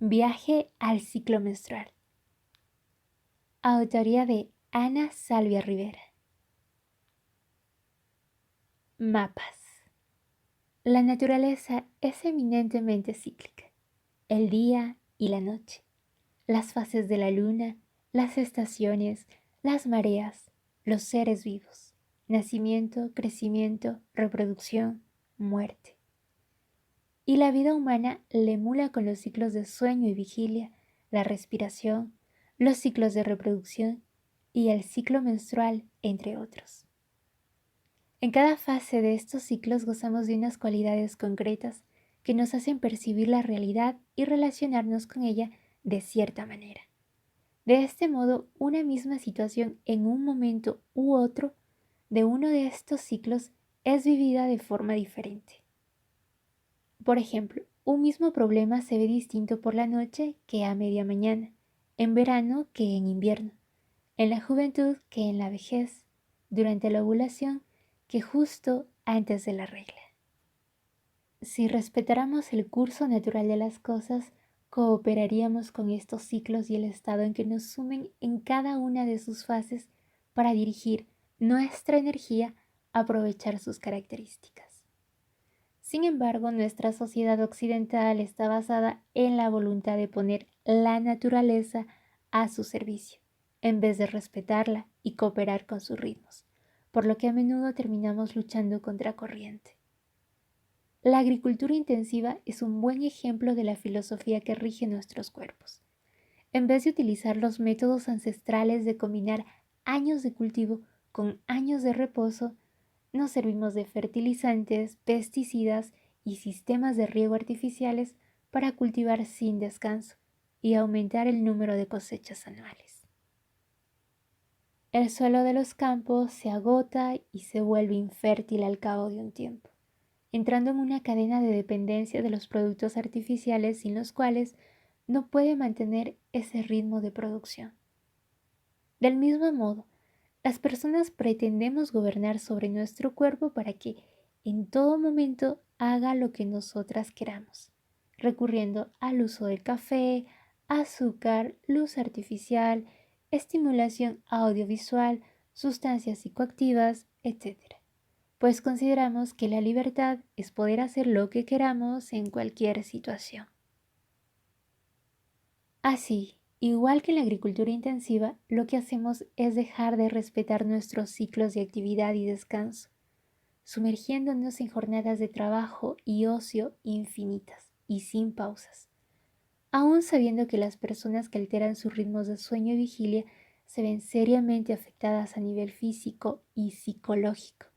Viaje al ciclo menstrual. Autoría de Ana Salvia Rivera. Mapas. La naturaleza es eminentemente cíclica. El día y la noche, las fases de la luna, las estaciones, las mareas, los seres vivos, nacimiento, crecimiento, reproducción, muerte. Y la vida humana le emula con los ciclos de sueño y vigilia, la respiración, los ciclos de reproducción y el ciclo menstrual, entre otros. En cada fase de estos ciclos gozamos de unas cualidades concretas que nos hacen percibir la realidad y relacionarnos con ella de cierta manera. De este modo, una misma situación en un momento u otro de uno de estos ciclos es vivida de forma diferente. Por ejemplo, un mismo problema se ve distinto por la noche que a media mañana, en verano que en invierno, en la juventud que en la vejez, durante la ovulación que justo antes de la regla. Si respetáramos el curso natural de las cosas, cooperaríamos con estos ciclos y el estado en que nos sumen en cada una de sus fases para dirigir nuestra energía a aprovechar sus características. Sin embargo, nuestra sociedad occidental está basada en la voluntad de poner la naturaleza a su servicio, en vez de respetarla y cooperar con sus ritmos, por lo que a menudo terminamos luchando contra corriente. La agricultura intensiva es un buen ejemplo de la filosofía que rige nuestros cuerpos. En vez de utilizar los métodos ancestrales de combinar años de cultivo con años de reposo, nos servimos de fertilizantes, pesticidas y sistemas de riego artificiales para cultivar sin descanso y aumentar el número de cosechas anuales. El suelo de los campos se agota y se vuelve infértil al cabo de un tiempo, entrando en una cadena de dependencia de los productos artificiales sin los cuales no puede mantener ese ritmo de producción. Del mismo modo, las personas pretendemos gobernar sobre nuestro cuerpo para que en todo momento haga lo que nosotras queramos, recurriendo al uso del café, azúcar, luz artificial, estimulación audiovisual, sustancias psicoactivas, etc. Pues consideramos que la libertad es poder hacer lo que queramos en cualquier situación. Así, igual que en la agricultura intensiva, lo que hacemos es dejar de respetar nuestros ciclos de actividad y descanso, sumergiéndonos en jornadas de trabajo y ocio infinitas y sin pausas, aún sabiendo que las personas que alteran sus ritmos de sueño y vigilia se ven seriamente afectadas a nivel físico y psicológico,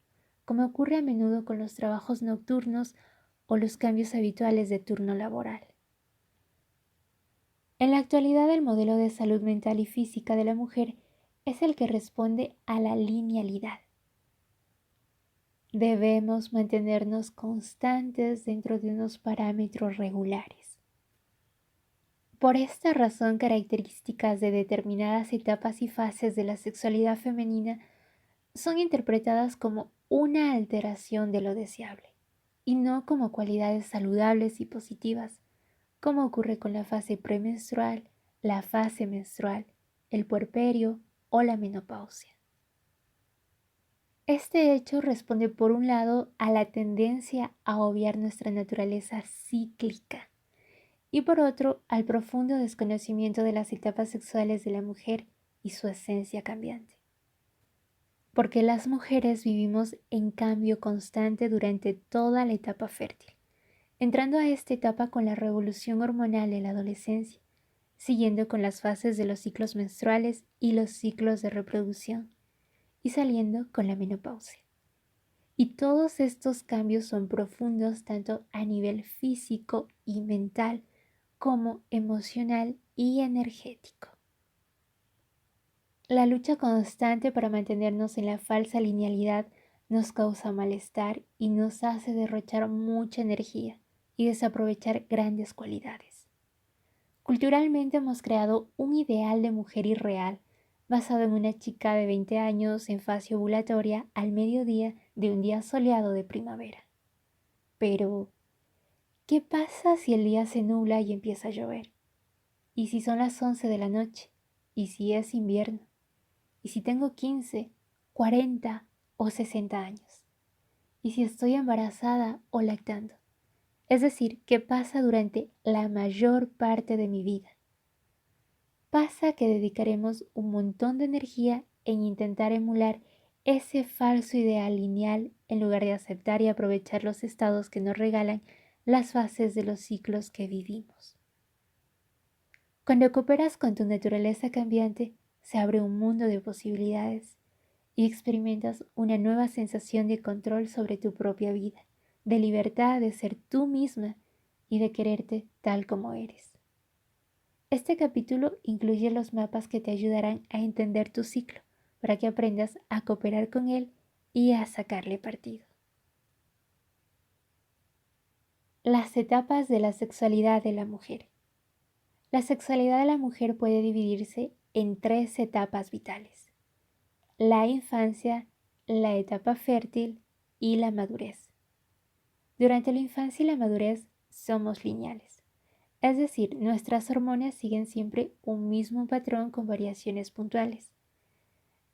como ocurre a menudo con los trabajos nocturnos o los cambios habituales de turno laboral. En la actualidad, el modelo de salud mental y física de la mujer es el que responde a la linealidad. Debemos mantenernos constantes dentro de unos parámetros regulares. Por esta razón, características de determinadas etapas y fases de la sexualidad femenina son interpretadas como una alteración de lo deseable y no como cualidades saludables y positivas, como ocurre con la fase premenstrual, la fase menstrual, el puerperio o la menopausia. Este hecho responde por un lado a la tendencia a obviar nuestra naturaleza cíclica y por otro al profundo desconocimiento de las etapas sexuales de la mujer y su esencia cambiante. Porque las mujeres vivimos en cambio constante durante toda la etapa fértil, entrando a esta etapa con la revolución hormonal de la adolescencia, siguiendo con las fases de los ciclos menstruales y los ciclos de reproducción, y saliendo con la menopausia. Y todos estos cambios son profundos tanto a nivel físico y mental como emocional y energético. La lucha constante para mantenernos en la falsa linealidad nos causa malestar y nos hace derrochar mucha energía y desaprovechar grandes cualidades. Culturalmente hemos creado un ideal de mujer irreal, basado en una chica de 20 años en fase ovulatoria al mediodía de un día soleado de primavera. Pero, ¿qué pasa si el día se nubla y empieza a llover? ¿Y si son las 11 de la noche? ¿Y si es invierno? ¿Y si tengo 15, 40 o 60 años? ¿Y si estoy embarazada o lactando? Es decir, ¿qué pasa durante la mayor parte de mi vida? Pasa que dedicaremos un montón de energía en intentar emular ese falso ideal lineal en lugar de aceptar y aprovechar los estados que nos regalan las fases de los ciclos que vivimos. Cuando cooperas con tu naturaleza cambiante, se abre un mundo de posibilidades y experimentas una nueva sensación de control sobre tu propia vida, de libertad de ser tú misma y de quererte tal como eres. Este capítulo incluye los mapas que te ayudarán a entender tu ciclo para que aprendas a cooperar con él y a sacarle partido. Las etapas de la sexualidad de la mujer. La sexualidad de la mujer puede dividirse en 3 etapas vitales: la infancia, la etapa fértil y la madurez. Durante la infancia y la madurez somos lineales, es decir, nuestras hormonas siguen siempre un mismo patrón con variaciones puntuales.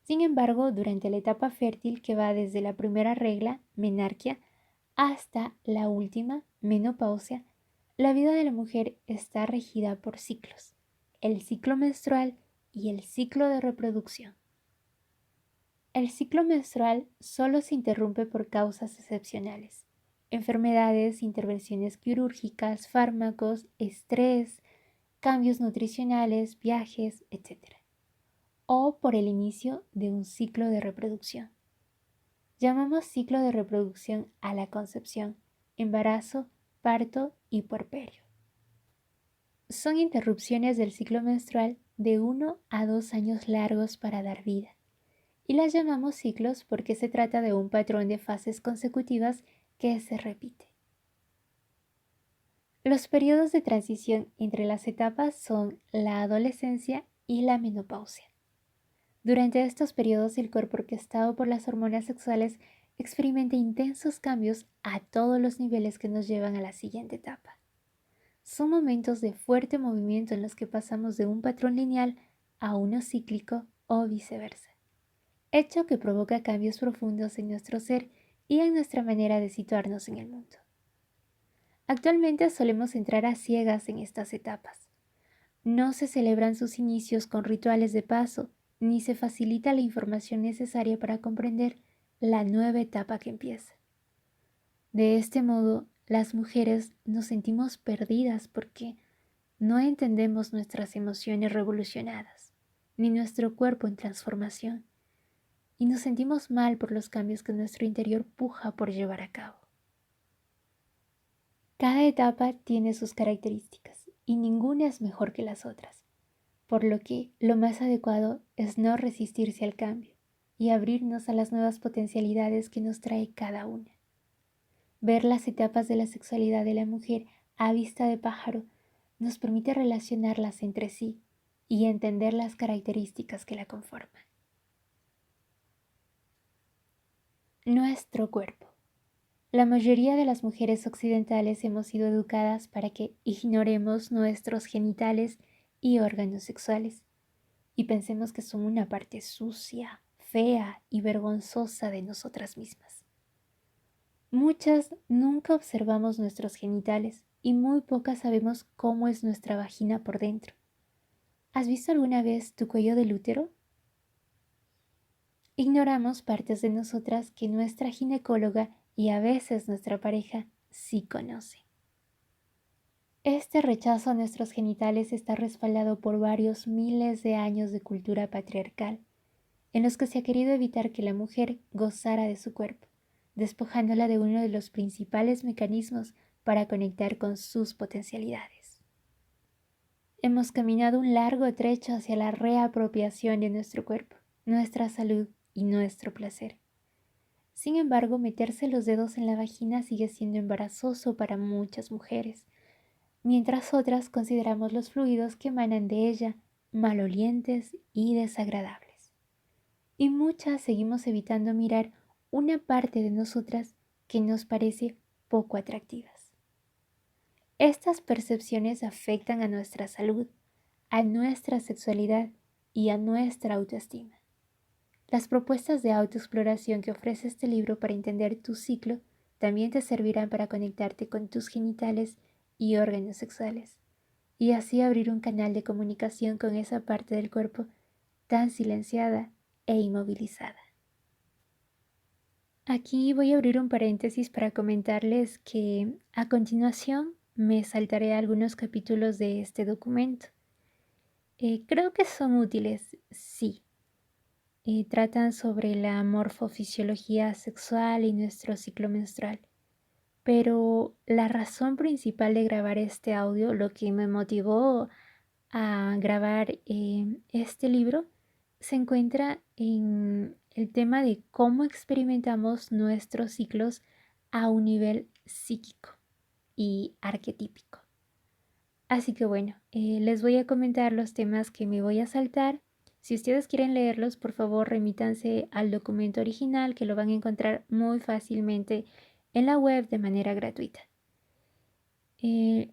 Sin embargo, durante la etapa fértil, que va desde la primera regla, menarquia, hasta la última, menopausia, la vida de la mujer está regida por ciclos: el ciclo menstrual y el ciclo de reproducción. El ciclo menstrual solo se interrumpe por causas excepcionales: enfermedades, intervenciones quirúrgicas, fármacos, estrés, cambios nutricionales, viajes, etc. O por el inicio de un ciclo de reproducción. Llamamos ciclo de reproducción a la concepción, embarazo, parto y puerperio. Son interrupciones del ciclo menstrual de 1 a 2 años largos para dar vida, y las llamamos ciclos porque se trata de un patrón de fases consecutivas que se repite. Los periodos de transición entre las etapas son la adolescencia y la menopausia. Durante estos periodos, el cuerpo, orquestado por las hormonas sexuales, experimenta intensos cambios a todos los niveles que nos llevan a la siguiente etapa. Son momentos de fuerte movimiento en los que pasamos de un patrón lineal a uno cíclico o viceversa, hecho que provoca cambios profundos en nuestro ser y en nuestra manera de situarnos en el mundo. Actualmente solemos entrar a ciegas en estas etapas. No se celebran sus inicios con rituales de paso, ni se facilita la información necesaria para comprender la nueva etapa que empieza. De este modo, las mujeres nos sentimos perdidas porque no entendemos nuestras emociones revolucionadas, ni nuestro cuerpo en transformación, y nos sentimos mal por los cambios que nuestro interior puja por llevar a cabo. Cada etapa tiene sus características y ninguna es mejor que las otras, por lo que lo más adecuado es no resistirse al cambio y abrirnos a las nuevas potencialidades que nos trae cada una. Ver las etapas de la sexualidad de la mujer a vista de pájaro nos permite relacionarlas entre sí y entender las características que la conforman. Nuestro cuerpo. La mayoría de las mujeres occidentales hemos sido educadas para que ignoremos nuestros genitales y órganos sexuales y pensemos que son una parte sucia, fea y vergonzosa de nosotras mismas. Muchas nunca observamos nuestros genitales y muy pocas sabemos cómo es nuestra vagina por dentro. ¿Has visto alguna vez tu cuello del útero? Ignoramos partes de nosotras que nuestra ginecóloga y a veces nuestra pareja sí conoce. Este rechazo a nuestros genitales está respaldado por varios miles de años de cultura patriarcal, en los que se ha querido evitar que la mujer gozara de su cuerpo, despojándola de uno de los principales mecanismos para conectar con sus potencialidades. Hemos caminado un largo trecho hacia la reapropiación de nuestro cuerpo, nuestra salud y nuestro placer. Sin embargo, meterse los dedos en la vagina sigue siendo embarazoso para muchas mujeres, mientras otras consideramos los fluidos que emanan de ella malolientes y desagradables. Y muchas seguimos evitando mirar una parte de nosotras que nos parece poco atractivas. Estas percepciones afectan a nuestra salud, a nuestra sexualidad y a nuestra autoestima. Las propuestas de autoexploración que ofrece este libro para entender tu ciclo también te servirán para conectarte con tus genitales y órganos sexuales, y así abrir un canal de comunicación con esa parte del cuerpo tan silenciada e inmovilizada. Aquí voy a abrir un paréntesis para comentarles que a continuación me saltaré algunos capítulos de este documento. Creo que son útiles, sí. Tratan sobre la morfofisiología sexual y nuestro ciclo menstrual. Pero la razón principal de grabar este audio, lo que me motivó a grabar este libro, se encuentra en el tema de cómo experimentamos nuestros ciclos a un nivel psíquico y arquetípico. Así que bueno, les voy a comentar los temas que me voy a saltar. Si ustedes quieren leerlos, por favor remítanse al documento original, que lo van a encontrar muy fácilmente en la web de manera gratuita.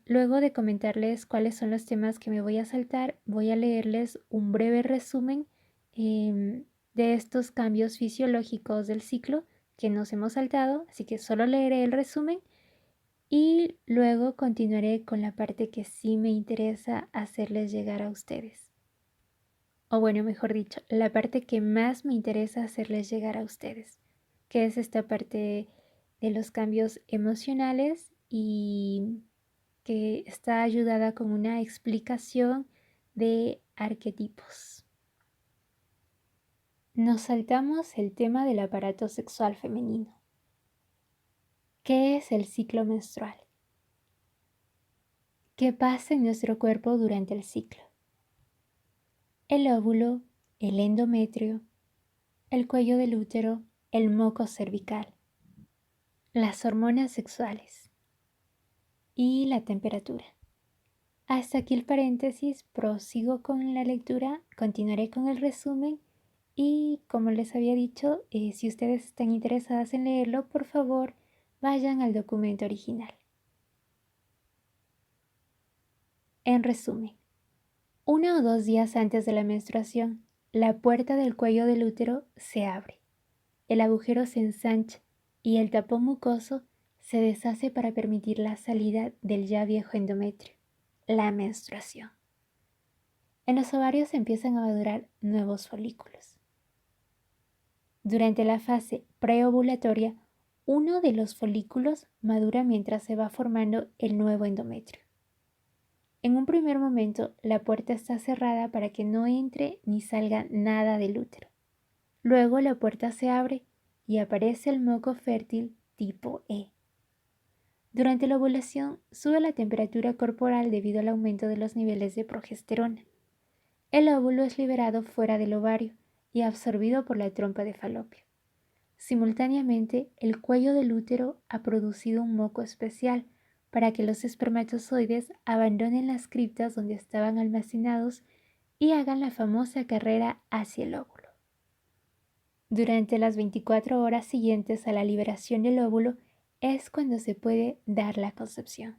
Luego de comentarles cuáles son los temas que me voy a saltar, voy a leerles un breve resumen de estos cambios fisiológicos del ciclo que nos hemos saltado, así que solo leeré el resumen y luego continuaré con la parte que sí me interesa hacerles llegar a ustedes. O bueno, mejor dicho, la parte que más me interesa hacerles llegar a ustedes, que es esta parte de los cambios emocionales y que está ayudada con una explicación de arquetipos. Nos saltamos el tema del aparato sexual femenino. ¿Qué es el ciclo menstrual? ¿Qué pasa en nuestro cuerpo durante el ciclo? El óvulo, el endometrio, el cuello del útero, el moco cervical, las hormonas sexuales y la temperatura. Hasta aquí el paréntesis, prosigo con la lectura, continuaré con el resumen y como les había dicho, si ustedes están interesadas en leerlo, por favor vayan al documento original. En resumen, 1 o 2 días antes de la menstruación, la puerta del cuello del útero se abre, el agujero se ensancha y el tapón mucoso se deshace para permitir la salida del ya viejo endometrio, la menstruación. En los ovarios empiezan a madurar nuevos folículos. Durante la fase preovulatoria, uno de los folículos madura mientras se va formando el nuevo endometrio. En un primer momento, la puerta está cerrada para que no entre ni salga nada del útero. Luego la puerta se abre y aparece el moco fértil tipo E. Durante la ovulación sube la temperatura corporal debido al aumento de los niveles de progesterona. El óvulo es liberado fuera del ovario y absorbido por la trompa de Falopio. Simultáneamente, el cuello del útero ha producido un moco especial para que los espermatozoides abandonen las criptas donde estaban almacenados y hagan la famosa carrera hacia el óvulo. Durante las 24 horas siguientes a la liberación del óvulo es cuando se puede dar la concepción.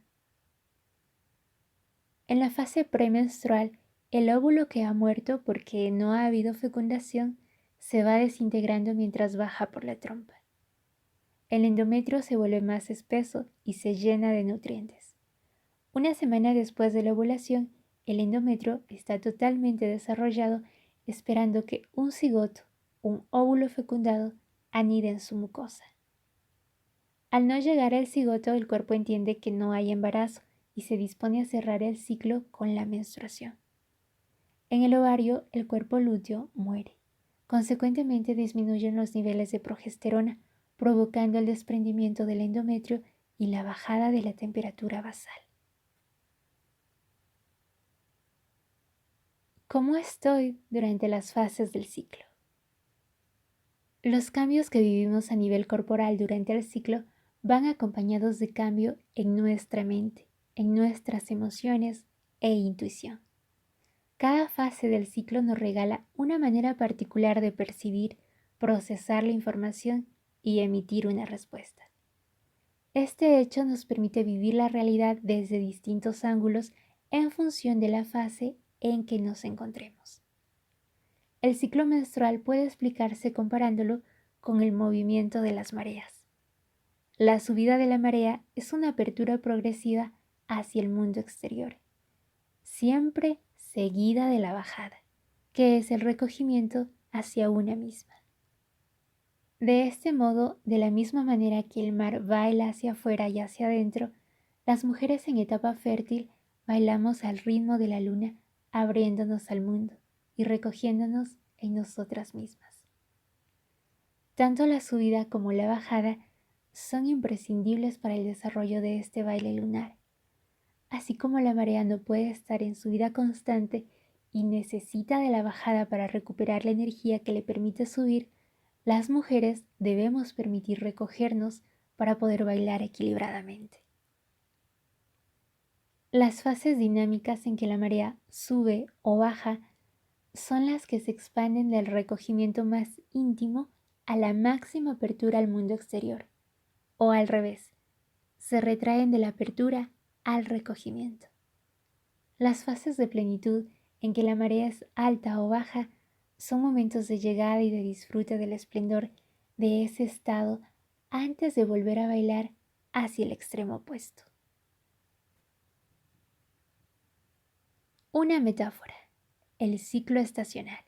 En la fase premenstrual, el óvulo que ha muerto porque no ha habido fecundación se va desintegrando mientras baja por la trompa. El endometrio se vuelve más espeso y se llena de nutrientes. Una semana después de la ovulación, el endometrio está totalmente desarrollado, esperando que un cigoto, un óvulo fecundado, anide en su mucosa. Al no llegar al cigoto, el cuerpo entiende que no hay embarazo y se dispone a cerrar el ciclo con la menstruación. En el ovario, el cuerpo lúteo muere. Consecuentemente, disminuyen los niveles de progesterona, provocando el desprendimiento del endometrio y la bajada de la temperatura basal. ¿Cómo estoy durante las fases del ciclo? Los cambios que vivimos a nivel corporal durante el ciclo van acompañados de cambio en nuestra mente, en nuestras emociones e intuición. Cada fase del ciclo nos regala una manera particular de percibir, procesar la información y emitir una respuesta. Este hecho nos permite vivir la realidad desde distintos ángulos en función de la fase en que nos encontremos. El ciclo menstrual puede explicarse comparándolo con el movimiento de las mareas. La subida de la marea es una apertura progresiva hacia el mundo exterior, siempre seguida de la bajada, que es el recogimiento hacia una misma. De este modo, de la misma manera que el mar baila hacia afuera y hacia adentro, las mujeres en etapa fértil bailamos al ritmo de la luna, abriéndonos al mundo y recogiéndonos en nosotras mismas. Tanto la subida como la bajada son imprescindibles para el desarrollo de este baile lunar. Así como la marea no puede estar en subida constante y necesita de la bajada para recuperar la energía que le permite subir, las mujeres debemos permitir recogernos para poder bailar equilibradamente. Las fases dinámicas en que la marea sube o baja son las que se expanden del recogimiento más íntimo a la máxima apertura al mundo exterior, o al revés, se retraen de la apertura al recogimiento. Las fases de plenitud en que la marea es alta o baja son momentos de llegada y de disfrute del esplendor de ese estado antes de volver a bailar hacia el extremo opuesto. Una metáfora: el ciclo estacional.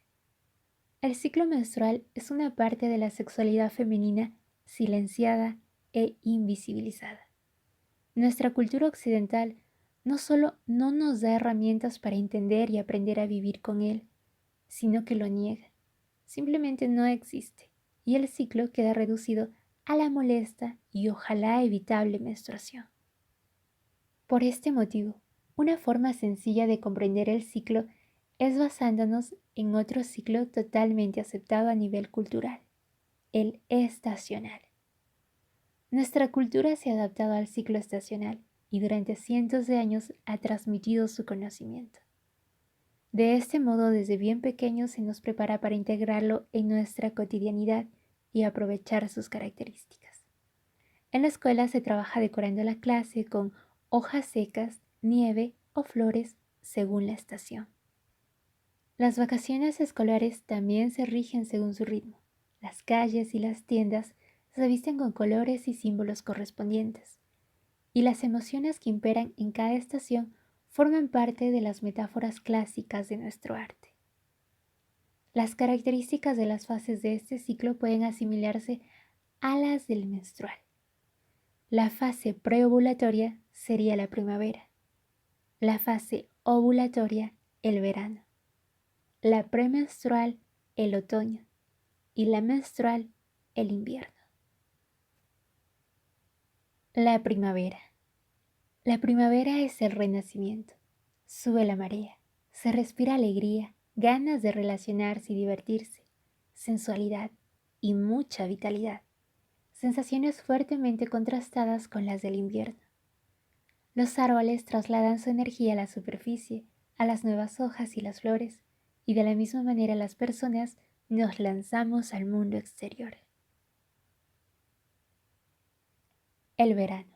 El ciclo menstrual es una parte de la sexualidad femenina silenciada e invisibilizada. Nuestra cultura occidental no solo no nos da herramientas para entender y aprender a vivir con él, sino que lo niega. Simplemente no existe, y el ciclo queda reducido a la molesta y ojalá evitable menstruación. Por este motivo, una forma sencilla de comprender el ciclo es basándonos en otro ciclo totalmente aceptado a nivel cultural, el estacional. Nuestra cultura se ha adaptado al ciclo estacional y durante cientos de años ha transmitido su conocimiento. De este modo, desde bien pequeños se nos prepara para integrarlo en nuestra cotidianidad y aprovechar sus características. En la escuela se trabaja decorando la clase con hojas secas, nieve o flores según la estación. Las vacaciones escolares también se rigen según su ritmo. Las calles y las tiendas se visten con colores y símbolos correspondientes, y las emociones que imperan en cada estación forman parte de las metáforas clásicas de nuestro arte. Las características de las fases de este ciclo pueden asimilarse a las del menstrual. La fase preovulatoria sería la primavera, la fase ovulatoria el verano, la premenstrual el otoño y la menstrual el invierno. La primavera. La primavera es el renacimiento. Sube la marea, se respira alegría, ganas de relacionarse y divertirse, sensualidad y mucha vitalidad, sensaciones fuertemente contrastadas con las del invierno. Los árboles trasladan su energía a la superficie, a las nuevas hojas y las flores, y de la misma manera las personas nos lanzamos al mundo exterior. El verano.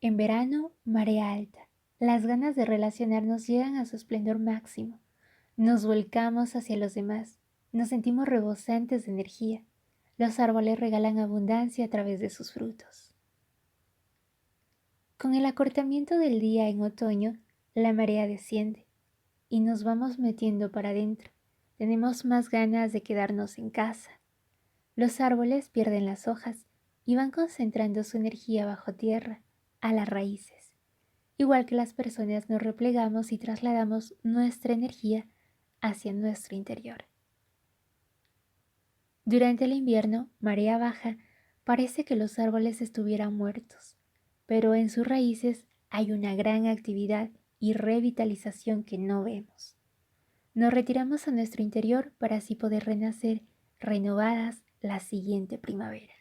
En verano, marea alta. Las ganas de relacionarnos llegan a su esplendor máximo. Nos volcamos hacia los demás. Nos sentimos rebosantes de energía. Los árboles regalan abundancia a través de sus frutos. Con el acortamiento del día en otoño, la marea desciende y nos vamos metiendo para adentro. Tenemos más ganas de quedarnos en casa. Los árboles pierden las hojas y van concentrando su energía bajo tierra, a las raíces. Igual que las personas nos replegamos y trasladamos nuestra energía hacia nuestro interior. Durante el invierno, marea baja, parece que los árboles estuvieran muertos, pero en sus raíces hay una gran actividad y revitalización que no vemos. Nos retiramos a nuestro interior para así poder renacer renovadas la siguiente primavera.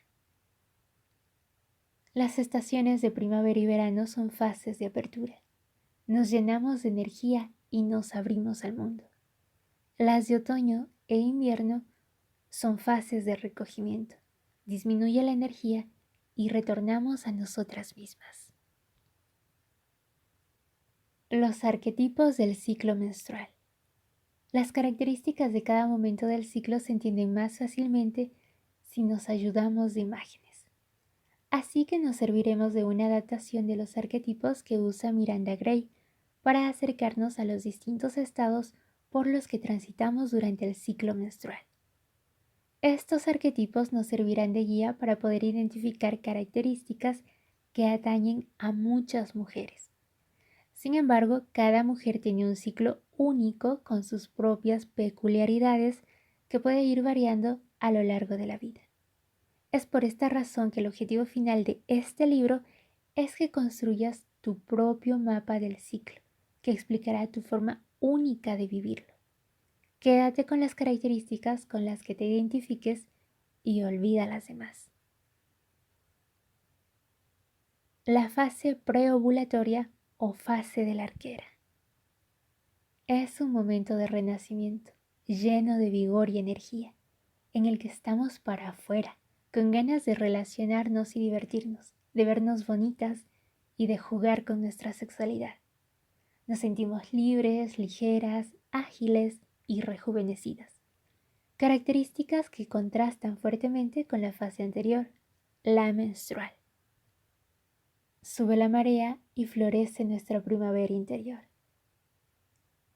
Las estaciones de primavera y verano son fases de apertura. Nos llenamos de energía y nos abrimos al mundo. Las de otoño e invierno son fases de recogimiento. Disminuye la energía y retornamos a nosotras mismas. Los arquetipos del ciclo menstrual. Las características de cada momento del ciclo se entienden más fácilmente si nos ayudamos de imágenes. Así que nos serviremos de una adaptación de los arquetipos que usa Miranda Gray para acercarnos a los distintos estados por los que transitamos durante el ciclo menstrual. Estos arquetipos nos servirán de guía para poder identificar características que atañen a muchas mujeres. Sin embargo, cada mujer tiene un ciclo único con sus propias peculiaridades que puede ir variando a lo largo de la vida. Es por esta razón que el objetivo final de este libro es que construyas tu propio mapa del ciclo, que explicará tu forma única de vivirlo. Quédate con las características con las que te identifiques y olvida las demás. La fase preovulatoria o fase de la arquera. Es un momento de renacimiento, lleno de vigor y energía, en el que estamos para afuera, con ganas de relacionarnos y divertirnos, de vernos bonitas y de jugar con nuestra sexualidad. Nos sentimos libres, ligeras, ágiles y rejuvenecidas. Características que contrastan fuertemente con la fase anterior, la menstrual. Sube la marea y florece nuestra primavera interior.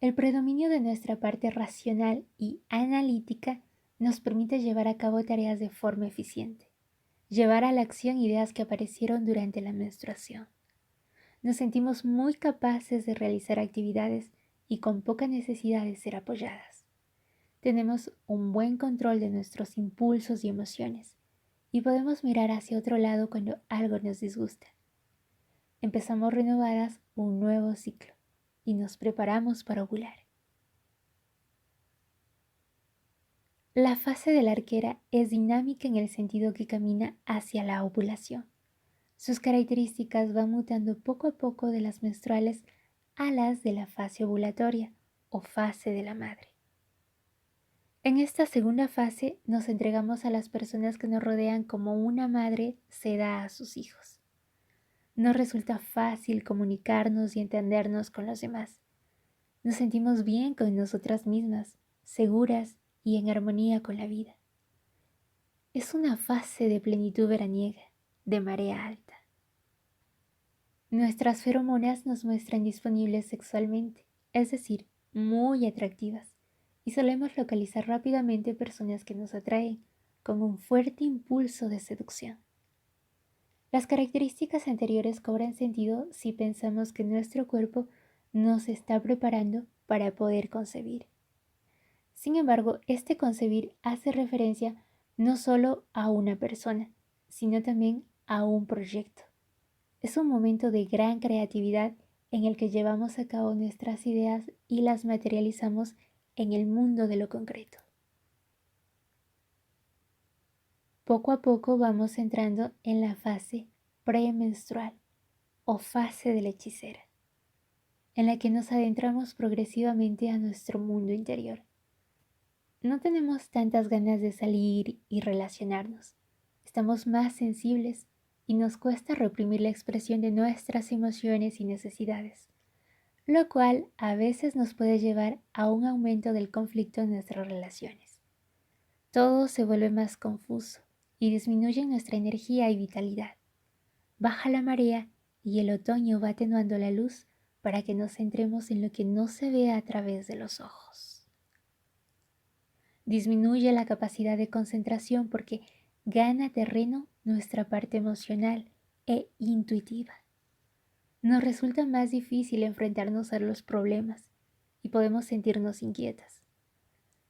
El predominio de nuestra parte racional y analítica nos permite llevar a cabo tareas de forma eficiente, llevar a la acción ideas que aparecieron durante la menstruación. Nos sentimos muy capaces de realizar actividades y con poca necesidad de ser apoyadas. Tenemos un buen control de nuestros impulsos y emociones y podemos mirar hacia otro lado cuando algo nos disgusta. Empezamos renovadas un nuevo ciclo y nos preparamos para ovular. La fase de la arquera es dinámica en el sentido que camina hacia la ovulación. Sus características van mutando poco a poco de las menstruales a las de la fase ovulatoria o fase de la madre. En esta segunda fase nos entregamos a las personas que nos rodean como una madre se da a sus hijos. Nos resulta fácil comunicarnos y entendernos con los demás. Nos sentimos bien con nosotras mismas, seguras y en armonía con la vida. Es una fase de plenitud veraniega, de marea alta. Nuestras feromonas nos muestran disponibles sexualmente, es decir, muy atractivas, y solemos localizar rápidamente personas que nos atraen con un fuerte impulso de seducción. Las características anteriores cobran sentido si pensamos que nuestro cuerpo nos está preparando para poder concebir. Sin embargo, este concebir hace referencia no solo a una persona, sino también a un proyecto. Es un momento de gran creatividad en el que llevamos a cabo nuestras ideas y las materializamos en el mundo de lo concreto. Poco a poco vamos entrando en la fase premenstrual o fase de la hechicera, en la que nos adentramos progresivamente a nuestro mundo interior. No tenemos tantas ganas de salir y relacionarnos. Estamos más sensibles y nos cuesta reprimir la expresión de nuestras emociones y necesidades, lo cual a veces nos puede llevar a un aumento del conflicto en nuestras relaciones. Todo se vuelve más confuso y disminuye nuestra energía y vitalidad. Baja la marea y el otoño va atenuando la luz para que nos centremos en lo que no se ve a través de los ojos. Disminuye la capacidad de concentración porque gana terreno nuestra parte emocional e intuitiva. Nos resulta más difícil enfrentarnos a los problemas y podemos sentirnos inquietas.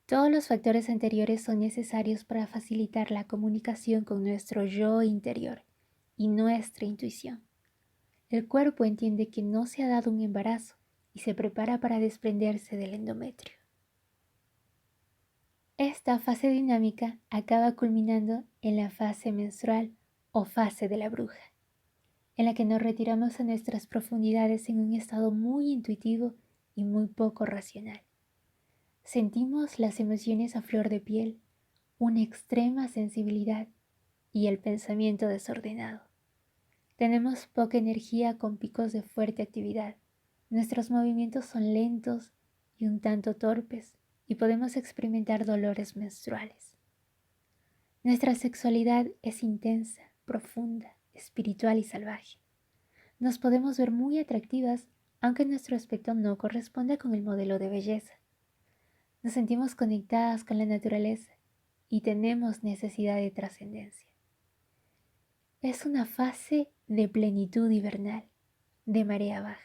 Todos los factores anteriores son necesarios para facilitar la comunicación con nuestro yo interior y nuestra intuición. El cuerpo entiende que no se ha dado un embarazo y se prepara para desprenderse del endometrio. Esta fase dinámica acaba culminando en la fase menstrual o fase de la bruja, en la que nos retiramos a nuestras profundidades en un estado muy intuitivo y muy poco racional. Sentimos las emociones a flor de piel, una extrema sensibilidad y el pensamiento desordenado. Tenemos poca energía con picos de fuerte actividad, Nuestros movimientos son lentos y un tanto torpes y podemos experimentar dolores menstruales. Nuestra sexualidad es intensa, profunda, espiritual y salvaje. Nos podemos ver muy atractivas aunque nuestro aspecto no corresponda con el modelo de belleza. Nos sentimos conectadas con la naturaleza y tenemos necesidad de trascendencia. Es una fase de plenitud hibernal, de marea baja.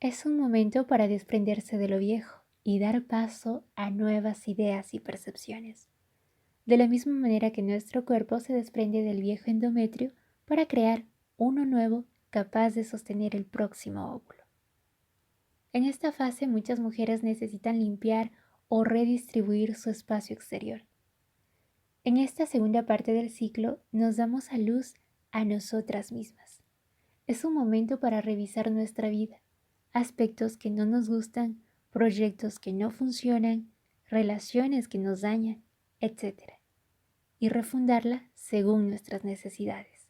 Es un momento para desprenderse de lo viejo y dar paso a nuevas ideas y percepciones. De la misma manera que nuestro cuerpo se desprende del viejo endometrio para crear uno nuevo capaz de sostener el próximo óvulo. En esta fase muchas mujeres necesitan limpiar o redistribuir su espacio exterior. En esta segunda parte del ciclo nos damos a luz a nosotras mismas. Es un momento para revisar nuestra vida, aspectos que no nos gustan, proyectos que no funcionan, relaciones que nos dañan, etc. y refundarla según nuestras necesidades.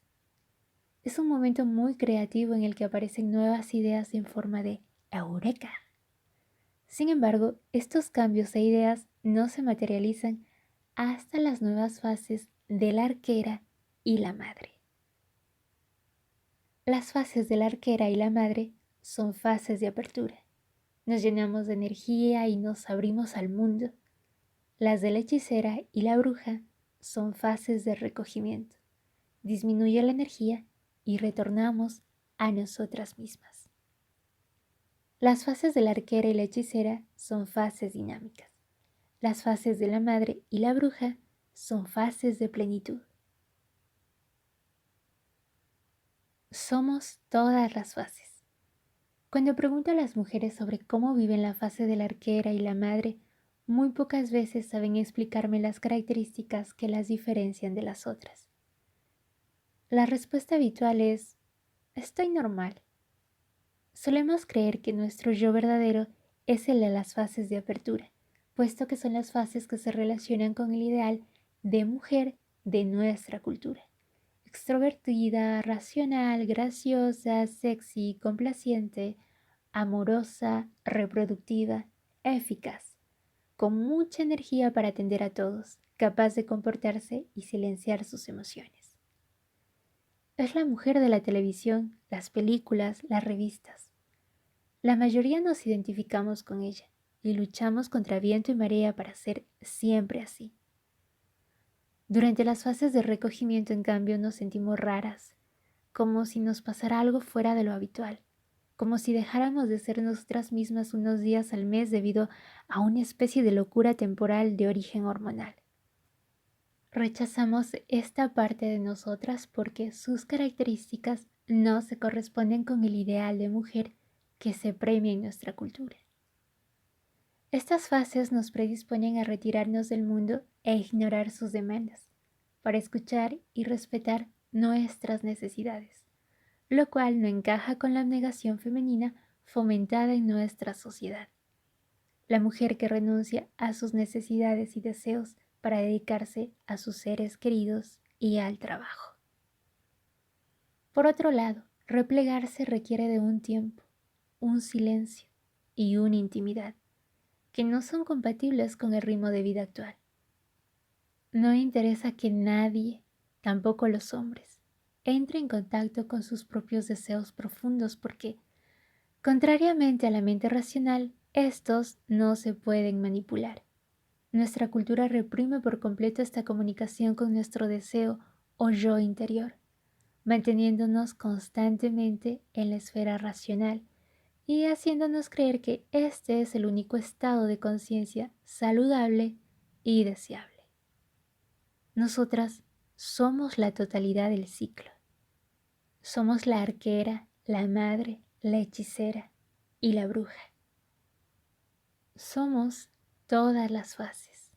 Es un momento muy creativo en el que aparecen nuevas ideas en forma de eureka. Sin embargo, estos cambios e ideas no se materializan hasta las nuevas fases de la arquera y la madre. Las fases de la arquera y la madre son fases de apertura. Nos llenamos de energía y nos abrimos al mundo. Las de la hechicera y la bruja son fases de recogimiento. Disminuye la energía y retornamos a nosotras mismas. Las fases de la arquera y la hechicera son fases dinámicas. Las fases de la madre y la bruja son fases de plenitud. Somos todas las fases. Cuando pregunto a las mujeres sobre cómo viven la fase de la arquera y la madre, muy pocas veces saben explicarme las características que las diferencian de las otras. La respuesta habitual es: estoy normal. Solemos creer que nuestro yo verdadero es el de las fases de apertura, puesto que son las fases que se relacionan con el ideal de mujer de nuestra cultura. Extrovertida, racional, graciosa, sexy, complaciente, amorosa, reproductiva, eficaz, con mucha energía para atender a todos, capaz de comportarse y silenciar sus emociones. Es la mujer de la televisión, las películas, las revistas. La mayoría nos identificamos con ella y luchamos contra viento y marea para ser siempre así. Durante las fases de recogimiento, en cambio, nos sentimos raras, como si nos pasara algo fuera de lo habitual, como si dejáramos de ser nosotras mismas unos días al mes debido a una especie de locura temporal de origen hormonal. Rechazamos esta parte de nosotras porque sus características no se corresponden con el ideal de mujer que se premia en nuestra cultura. Estas fases nos predisponen a retirarnos del mundo e ignorar sus demandas, para escuchar y respetar nuestras necesidades, lo cual no encaja con la abnegación femenina fomentada en nuestra sociedad. La mujer que renuncia a sus necesidades y deseos para dedicarse a sus seres queridos y al trabajo. Por otro lado, replegarse requiere de un tiempo, un silencio y una intimidad que no son compatibles con el ritmo de vida actual. No interesa que nadie, tampoco los hombres, entre en contacto con sus propios deseos profundos porque, contrariamente a la mente racional, estos no se pueden manipular. Nuestra cultura reprime por completo esta comunicación con nuestro deseo o yo interior, manteniéndonos constantemente en la esfera racional y haciéndonos creer que este es el único estado de conciencia saludable y deseable. Nosotras somos la totalidad del ciclo. Somos la arquera, la madre, la hechicera y la bruja. Somos todas las fases.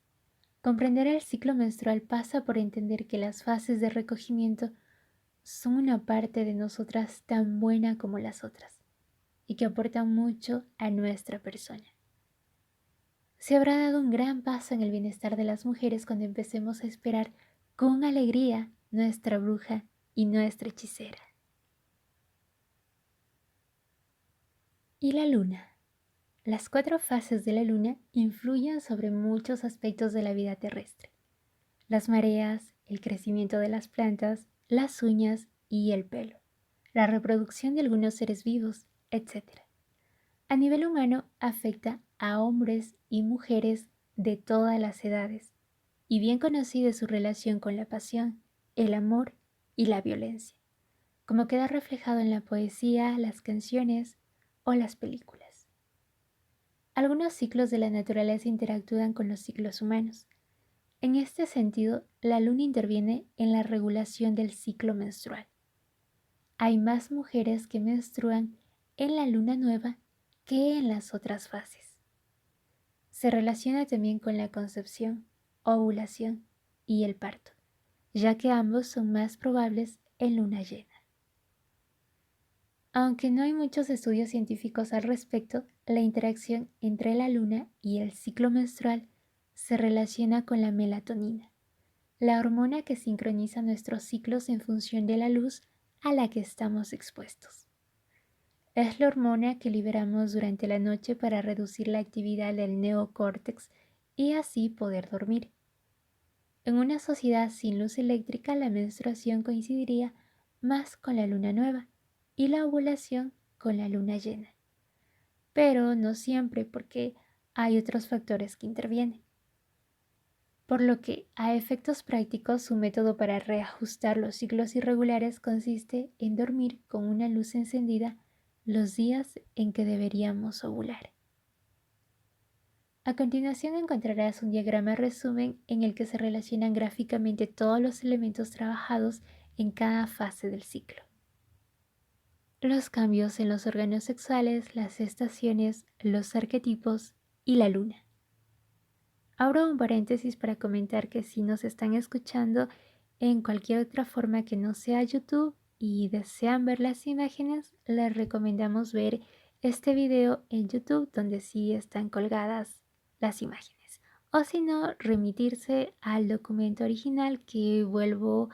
Comprender el ciclo menstrual pasa por entender que las fases de recogimiento son una parte de nosotras tan buena como las otras y que aportan mucho a nuestra persona. Se habrá dado un gran paso en el bienestar de las mujeres cuando empecemos a esperar con alegría nuestra bruja y nuestra hechicera. Y la luna. Las 4 fases de la luna influyen sobre muchos aspectos de la vida terrestre. Las mareas, el crecimiento de las plantas, las uñas y el pelo, la reproducción de algunos seres vivos, etc. A nivel humano afecta a hombres y mujeres de todas las edades, y bien conocida es su relación con la pasión, el amor y la violencia, como queda reflejado en la poesía, las canciones o las películas. Algunos ciclos de la naturaleza interactúan con los ciclos humanos. En este sentido, la luna interviene en la regulación del ciclo menstrual. Hay más mujeres que menstruan en la luna nueva que en las otras fases. Se relaciona también con la concepción, ovulación y el parto, ya que ambos son más probables en luna llena. Aunque no hay muchos estudios científicos al respecto, la interacción entre la luna y el ciclo menstrual se relaciona con la melatonina, la hormona que sincroniza nuestros ciclos en función de la luz a la que estamos expuestos. Es la hormona que liberamos durante la noche para reducir la actividad del neocórtex y así poder dormir. En una sociedad sin luz eléctrica, la menstruación coincidiría más con la luna nueva y la ovulación con la luna llena. Pero no siempre, porque hay otros factores que intervienen. Por lo que, a efectos prácticos, su método para reajustar los ciclos irregulares consiste en dormir con una luz encendida los días en que deberíamos ovular. A continuación encontrarás un diagrama resumen en el que se relacionan gráficamente todos los elementos trabajados en cada fase del ciclo. Los cambios en los órganos sexuales, las estaciones, los arquetipos y la luna. Abro un paréntesis para comentar que si nos están escuchando en cualquier otra forma que no sea YouTube y desean ver las imágenes, les recomendamos ver este video en YouTube donde sí están colgadas las imágenes. O si no, remitirse al documento original que vuelvo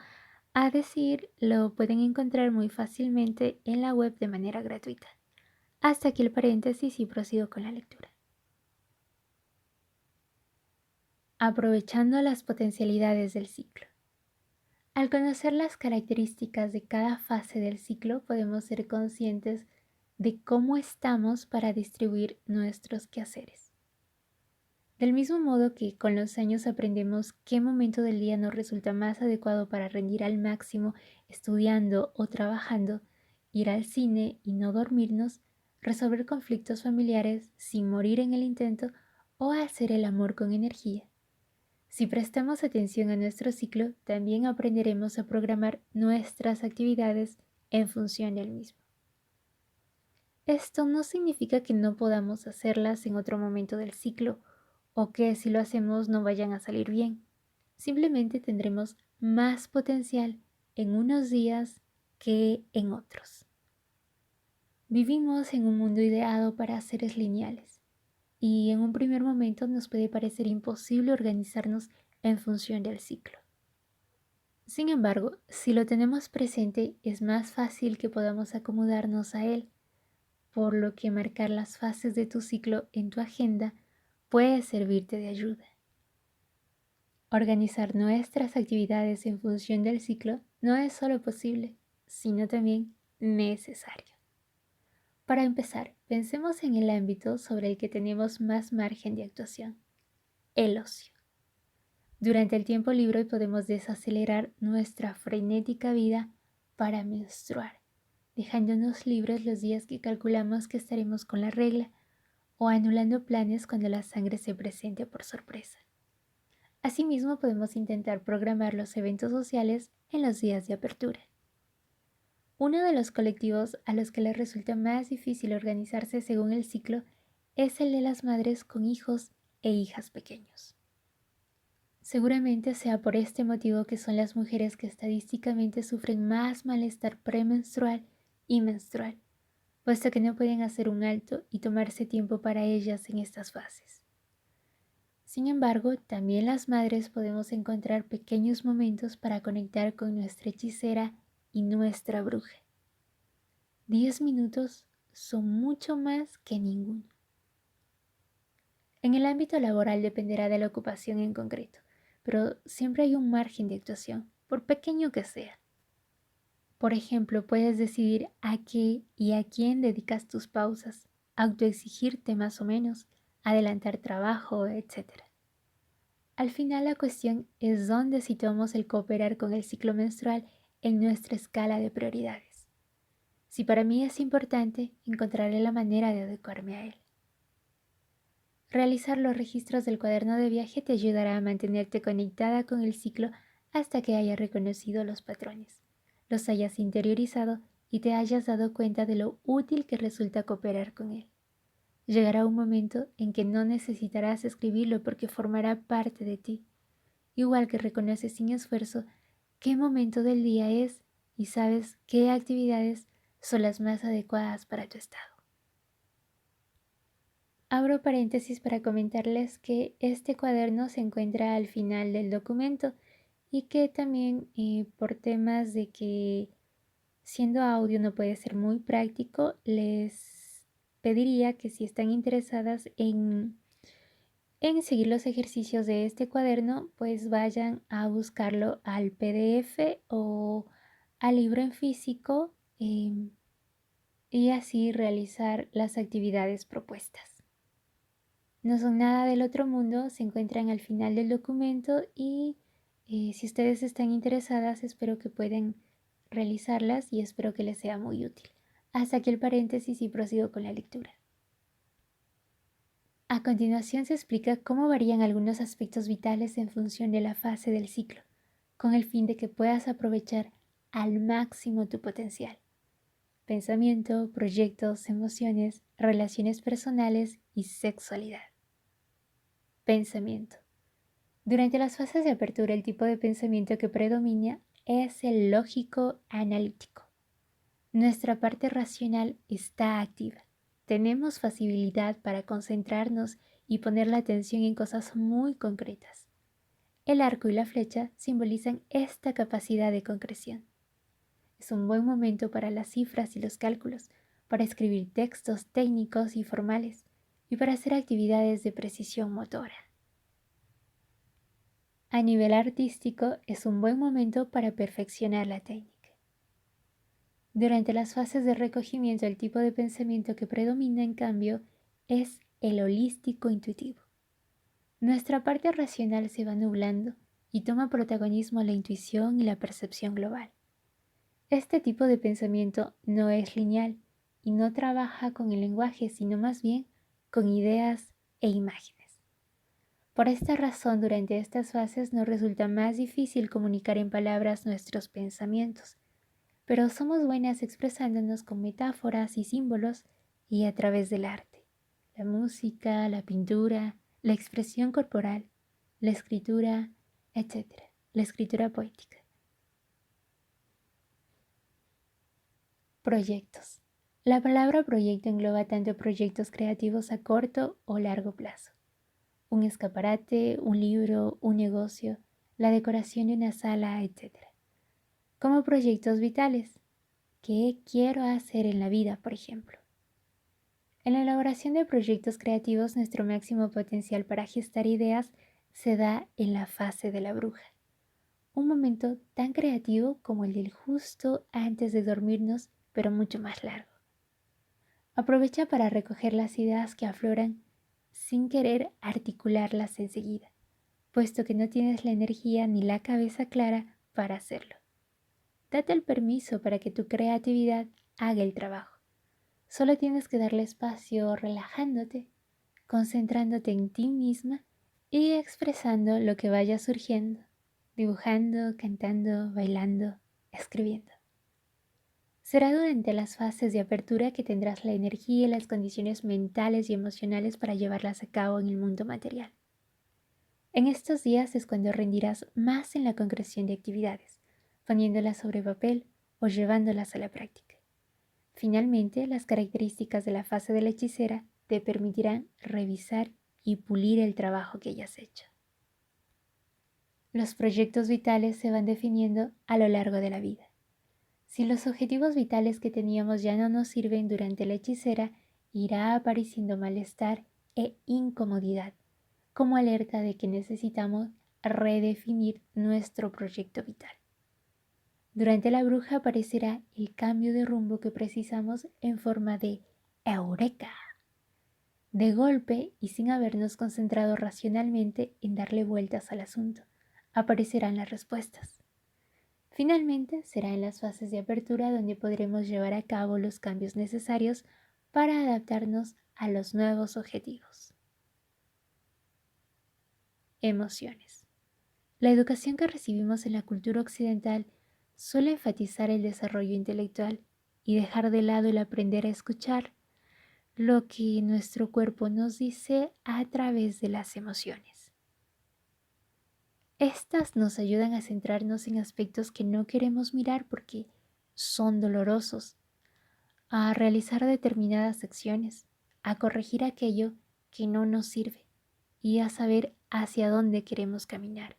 a decir, lo pueden encontrar muy fácilmente en la web de manera gratuita. Hasta aquí el paréntesis y prosigo con la lectura. Aprovechando las potencialidades del ciclo. Al conocer las características de cada fase del ciclo, podemos ser conscientes de cómo estamos para distribuir nuestros quehaceres. Del mismo modo que con los años aprendemos qué momento del día nos resulta más adecuado para rendir al máximo estudiando o trabajando, ir al cine y no dormirnos, resolver conflictos familiares sin morir en el intento o hacer el amor con energía. Si prestamos atención a nuestro ciclo, también aprenderemos a programar nuestras actividades en función del mismo. Esto no significa que no podamos hacerlas en otro momento del ciclo o que si lo hacemos no vayan a salir bien. Simplemente tendremos más potencial en unos días que en otros. Vivimos en un mundo ideado para seres lineales y en un primer momento nos puede parecer imposible organizarnos en función del ciclo. Sin embargo, si lo tenemos presente, es más fácil que podamos acomodarnos a él, por lo que marcar las fases de tu ciclo en tu agenda puede servirte de ayuda. Organizar nuestras actividades en función del ciclo no es solo posible, sino también necesario. Para empezar, pensemos en el ámbito sobre el que tenemos más margen de actuación, el ocio. Durante el tiempo libre podemos desacelerar nuestra frenética vida para menstruar, dejándonos libres los días que calculamos que estaremos con la regla o anulando planes cuando la sangre se presente por sorpresa. Asimismo, podemos intentar programar los eventos sociales en los días de apertura. Uno de los colectivos a los que les resulta más difícil organizarse según el ciclo es el de las madres con hijos e hijas pequeños. Seguramente sea por este motivo que son las mujeres que estadísticamente sufren más malestar premenstrual y menstrual, puesto que no pueden hacer un alto y tomarse tiempo para ellas en estas fases. Sin embargo, también las madres podemos encontrar pequeños momentos para conectar con nuestra hechicera y nuestra bruja. 10 minutos son mucho más que ninguno. En el ámbito laboral dependerá de la ocupación en concreto, pero siempre hay un margen de actuación, por pequeño que sea. Por ejemplo, puedes decidir a qué y a quién dedicas tus pausas, autoexigirte más o menos, adelantar trabajo, etc. Al final la cuestión es dónde situamos el cooperar con el ciclo menstrual en nuestra escala de prioridades. Si para mí es importante, encontraré la manera de adecuarme a él. Realizar los registros del cuaderno de viaje te ayudará a mantenerte conectada con el ciclo hasta que hayas reconocido los patrones, los hayas interiorizado y te hayas dado cuenta de lo útil que resulta cooperar con él. Llegará un momento en que no necesitarás escribirlo porque formará parte de ti, igual que reconoces sin esfuerzo qué momento del día es y sabes qué actividades son las más adecuadas para tu estado. Abro paréntesis para comentarles que este cuaderno se encuentra al final del documento y que también por temas de que siendo audio no puede ser muy práctico, les pediría que si están interesadas en seguir los ejercicios de este cuaderno, pues vayan a buscarlo al PDF o al libro en físico y así realizar las actividades propuestas. No son nada del otro mundo, se encuentran al final del documento y si ustedes están interesadas, espero que puedan realizarlas y espero que les sea muy útil. Hasta aquí el paréntesis y prosigo con la lectura. A continuación se explica cómo varían algunos aspectos vitales en función de la fase del ciclo, con el fin de que puedas aprovechar al máximo tu potencial. Pensamiento, proyectos, emociones, relaciones personales y sexualidad. Pensamiento. Durante las fases de apertura, el tipo de pensamiento que predomina es el lógico analítico. Nuestra parte racional está activa. Tenemos facilidad para concentrarnos y poner la atención en cosas muy concretas. El arco y la flecha simbolizan esta capacidad de concreción. Es un buen momento para las cifras y los cálculos, para escribir textos técnicos y formales y para hacer actividades de precisión motora. A nivel artístico, es un buen momento para perfeccionar la técnica. Durante las fases de recogimiento, el tipo de pensamiento que predomina, en cambio, es el holístico intuitivo. Nuestra parte racional se va nublando y toma protagonismo la intuición y la percepción global. Este tipo de pensamiento no es lineal y no trabaja con el lenguaje, sino más bien con ideas e imágenes. Por esta razón, durante estas fases nos resulta más difícil comunicar en palabras nuestros pensamientos, pero somos buenas expresándonos con metáforas y símbolos y a través del arte, la música, la pintura, la expresión corporal, la escritura, etc., la escritura poética. Proyectos. La palabra proyecto engloba tanto proyectos creativos a corto o largo plazo. Un escaparate, un libro, un negocio, la decoración de una sala, etc. Como proyectos vitales. ¿Qué quiero hacer en la vida, por ejemplo? En la elaboración de proyectos creativos, nuestro máximo potencial para gestar ideas se da en la fase de la bruja. Un momento tan creativo como el del justo antes de dormirnos, pero mucho más largo. Aprovecha para recoger las ideas que afloran sin querer articularlas enseguida, puesto que no tienes la energía ni la cabeza clara para hacerlo. Date el permiso para que tu creatividad haga el trabajo. Solo tienes que darle espacio relajándote, concentrándote en ti misma y expresando lo que vaya surgiendo, dibujando, cantando, bailando, escribiendo. Será durante las fases de apertura que tendrás la energía y las condiciones mentales y emocionales para llevarlas a cabo en el mundo material. En estos días es cuando rendirás más en la concreción de actividades, poniéndolas sobre papel o llevándolas a la práctica. Finalmente, las características de la fase de la hechicera te permitirán revisar y pulir el trabajo que hayas hecho. Los proyectos vitales se van definiendo a lo largo de la vida. Si los objetivos vitales que teníamos ya no nos sirven durante la hechicera, irá apareciendo malestar e incomodidad, como alerta de que necesitamos redefinir nuestro proyecto vital. Durante la bruja aparecerá el cambio de rumbo que precisamos en forma de eureka. De golpe y sin habernos concentrado racionalmente en darle vueltas al asunto, aparecerán las respuestas. Finalmente, será en las fases de apertura donde podremos llevar a cabo los cambios necesarios para adaptarnos a los nuevos objetivos. Emociones. La educación que recibimos en la cultura occidental suele enfatizar el desarrollo intelectual y dejar de lado el aprender a escuchar lo que nuestro cuerpo nos dice a través de las emociones. Estas nos ayudan a centrarnos en aspectos que no queremos mirar porque son dolorosos, a realizar determinadas acciones, a corregir aquello que no nos sirve y a saber hacia dónde queremos caminar.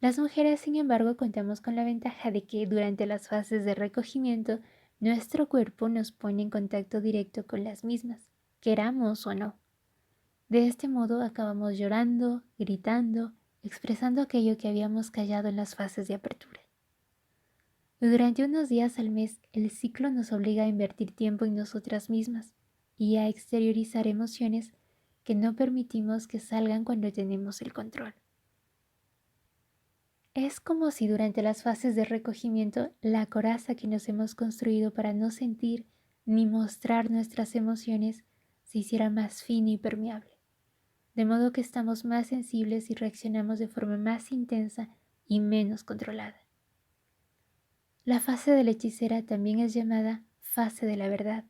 Las mujeres, sin embargo, contamos con la ventaja de que durante las fases de recogimiento, nuestro cuerpo nos pone en contacto directo con las mismas, queramos o no. De este modo acabamos llorando, gritando, expresando aquello que habíamos callado en las fases de apertura. Durante unos días al mes, el ciclo nos obliga a invertir tiempo en nosotras mismas y a exteriorizar emociones que no permitimos que salgan cuando tenemos el control. Es como si durante las fases de recogimiento la coraza que nos hemos construido para no sentir ni mostrar nuestras emociones se hiciera más fina y permeable, de modo que estamos más sensibles y reaccionamos de forma más intensa y menos controlada. La fase de la hechicera también es llamada fase de la verdad,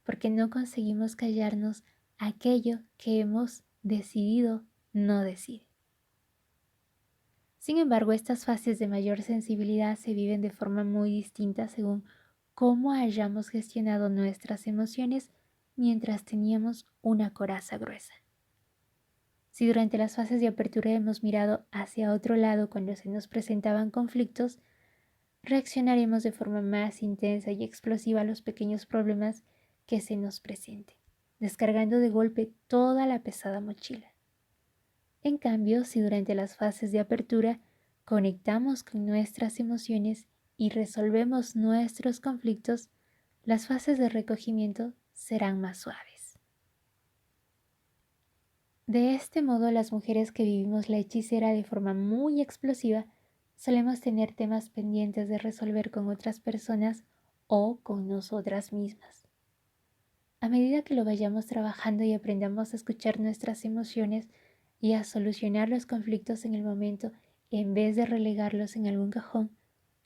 porque no conseguimos callarnos aquello que hemos decidido no decir. Sin embargo, estas fases de mayor sensibilidad se viven de forma muy distinta según cómo hayamos gestionado nuestras emociones mientras teníamos una coraza gruesa. Si durante las fases de apertura hemos mirado hacia otro lado cuando se nos presentaban conflictos, reaccionaremos de forma más intensa y explosiva a los pequeños problemas que se nos presenten, descargando de golpe toda la pesada mochila. En cambio, si durante las fases de apertura conectamos con nuestras emociones y resolvemos nuestros conflictos, las fases de recogimiento serán más suaves. De este modo, las mujeres que vivimos la hechicera de forma muy explosiva solemos tener temas pendientes de resolver con otras personas o con nosotras mismas. A medida que lo vayamos trabajando y aprendamos a escuchar nuestras emociones y a solucionar los conflictos en el momento en vez de relegarlos en algún cajón,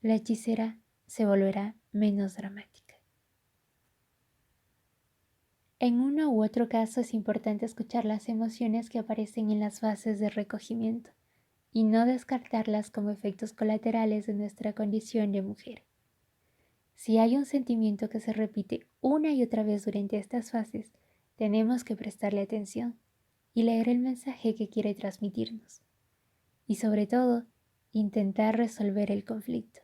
la hechicera se volverá menos dramática. En uno u otro caso es importante escuchar las emociones que aparecen en las fases de recogimiento y no descartarlas como efectos colaterales de nuestra condición de mujer. Si hay un sentimiento que se repite una y otra vez durante estas fases, tenemos que prestarle atención y leer el mensaje que quiere transmitirnos. Y sobre todo, intentar resolver el conflicto,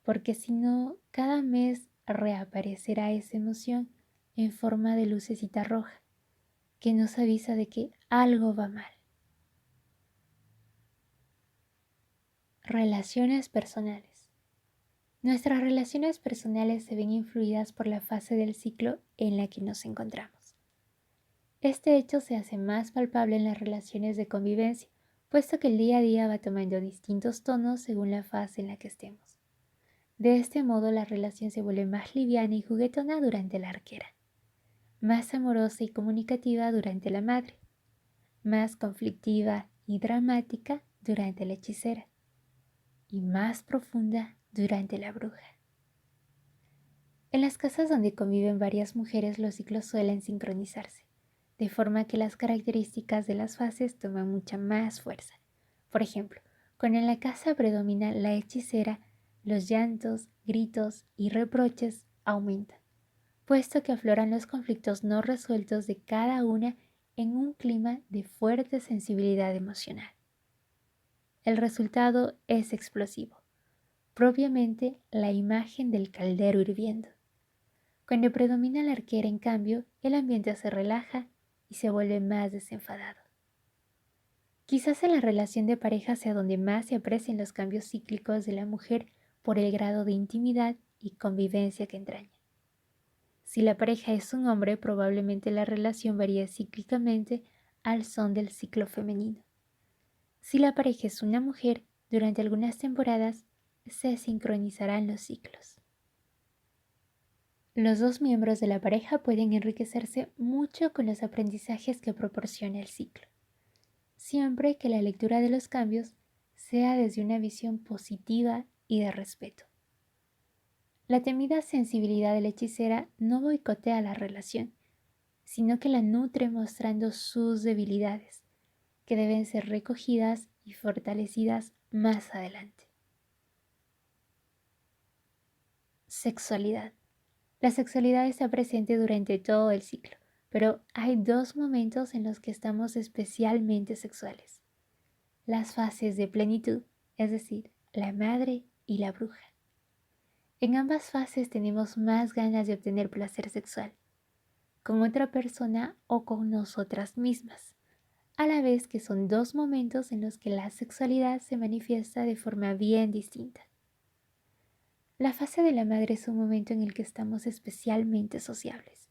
porque si no, cada mes reaparecerá esa emoción en forma de lucecita roja que nos avisa de que algo va mal. Relaciones personales. Nuestras relaciones personales se ven influidas por la fase del ciclo en la que nos encontramos. Este hecho se hace más palpable en las relaciones de convivencia, puesto que el día a día va tomando distintos tonos según la fase en la que estemos. De este modo, la relación se vuelve más liviana y juguetona durante la arquera, más amorosa y comunicativa durante la madre, más conflictiva y dramática durante la hechicera, y más profunda durante la bruja. En las casas donde conviven varias mujeres, los ciclos suelen sincronizarse, de forma que las características de las fases toman mucha más fuerza. Por ejemplo, cuando en la casa predomina la hechicera, los llantos, gritos y reproches aumentan, puesto que afloran los conflictos no resueltos de cada una en un clima de fuerte sensibilidad emocional. El resultado es explosivo, propiamente la imagen del caldero hirviendo. Cuando predomina la arquera, en cambio, el ambiente se relaja y se vuelve más desenfadado. Quizás en la relación de pareja sea donde más se aprecian los cambios cíclicos de la mujer por el grado de intimidad y convivencia que entraña. Si la pareja es un hombre, probablemente la relación varía cíclicamente al son del ciclo femenino. Si la pareja es una mujer, durante algunas temporadas se sincronizarán los ciclos. Los dos miembros de la pareja pueden enriquecerse mucho con los aprendizajes que proporciona el ciclo, siempre que la lectura de los cambios sea desde una visión positiva y de respeto. La temida sensibilidad de la hechicera no boicotea la relación, sino que la nutre mostrando sus debilidades, que deben ser recogidas y fortalecidas más adelante. Sexualidad. La sexualidad está presente durante todo el ciclo, pero hay dos momentos en los que estamos especialmente sexuales: las fases de plenitud, es decir, la madre y la bruja. En ambas fases tenemos más ganas de obtener placer sexual, con otra persona o con nosotras mismas, a la vez que son dos momentos en los que la sexualidad se manifiesta de forma bien distinta. La fase de la madre es un momento en el que estamos especialmente sociables.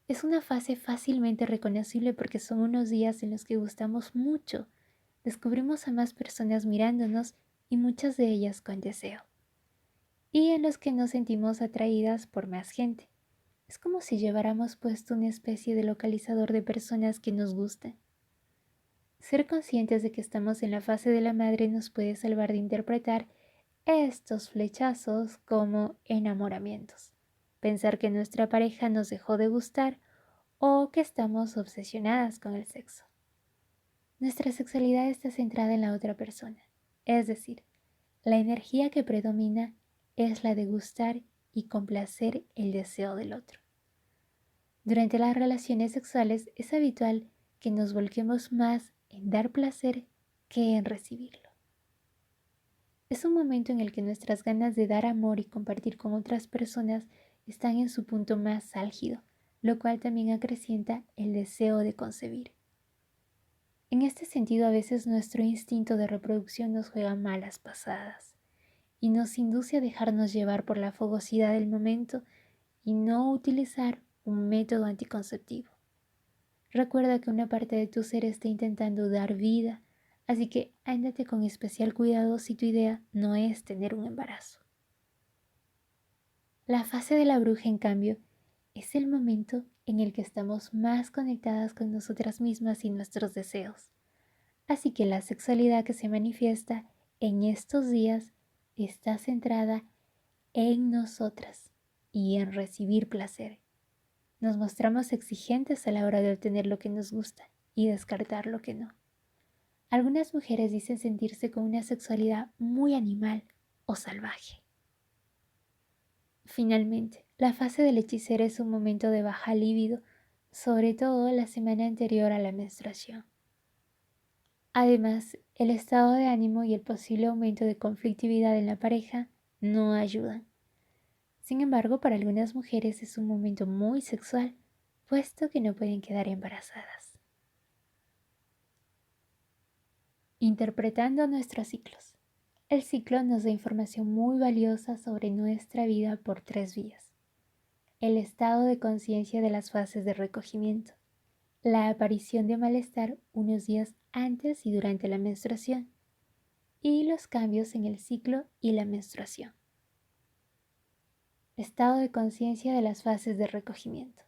Es una fase fácilmente reconocible porque son unos días en los que gustamos mucho, descubrimos a más personas mirándonos y muchas de ellas con deseo, y en los que nos sentimos atraídas por más gente. Es como si lleváramos puesto una especie de localizador de personas que nos gustan. Ser conscientes de que estamos en la fase de la madre nos puede salvar de interpretar estos flechazos como enamoramientos, pensar que nuestra pareja nos dejó de gustar o que estamos obsesionadas con el sexo. Nuestra sexualidad está centrada en la otra persona, es decir, la energía que predomina es la de gustar y complacer el deseo del otro. Durante las relaciones sexuales es habitual que nos volquemos más en dar placer que en recibirlo. Es un momento en el que nuestras ganas de dar amor y compartir con otras personas están en su punto más álgido, lo cual también acrecienta el deseo de concebir. En este sentido, a veces nuestro instinto de reproducción nos juega malas pasadas y nos induce a dejarnos llevar por la fogosidad del momento y no utilizar un método anticonceptivo. Recuerda que una parte de tu ser está intentando dar vida, así que ándate con especial cuidado si tu idea no es tener un embarazo. La fase de la bruja, en cambio, es el momento en el que estamos más conectadas con nosotras mismas y nuestros deseos. Así que la sexualidad que se manifiesta en estos días está centrada en nosotras y en recibir placer. Nos mostramos exigentes a la hora de obtener lo que nos gusta y descartar lo que no. Algunas mujeres dicen sentirse con una sexualidad muy animal o salvaje. Finalmente, la fase del hechicero es un momento de baja libido, sobre todo la semana anterior a la menstruación. Además, el estado de ánimo y el posible aumento de conflictividad en la pareja no ayudan. Sin embargo, para algunas mujeres es un momento muy sexual, puesto que no pueden quedar embarazadas. Interpretando nuestros ciclos. El ciclo nos da información muy valiosa sobre nuestra vida por 3 vías: el estado de conciencia de las fases de recogimiento, la aparición de malestar unos días antes y durante la menstruación, y los cambios en el ciclo y la menstruación. Estado de conciencia de las fases de recogimiento.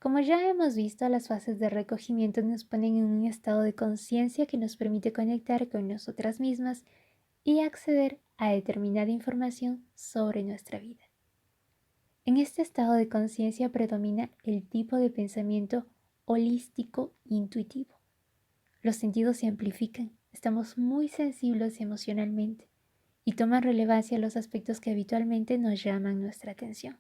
Como ya hemos visto, las fases de recogimiento nos ponen en un estado de conciencia que nos permite conectar con nosotras mismas y acceder a determinada información sobre nuestra vida. En este estado de conciencia predomina el tipo de pensamiento holístico intuitivo. Los sentidos se amplifican, estamos muy sensibles emocionalmente y toman relevancia los aspectos que habitualmente nos llaman nuestra atención.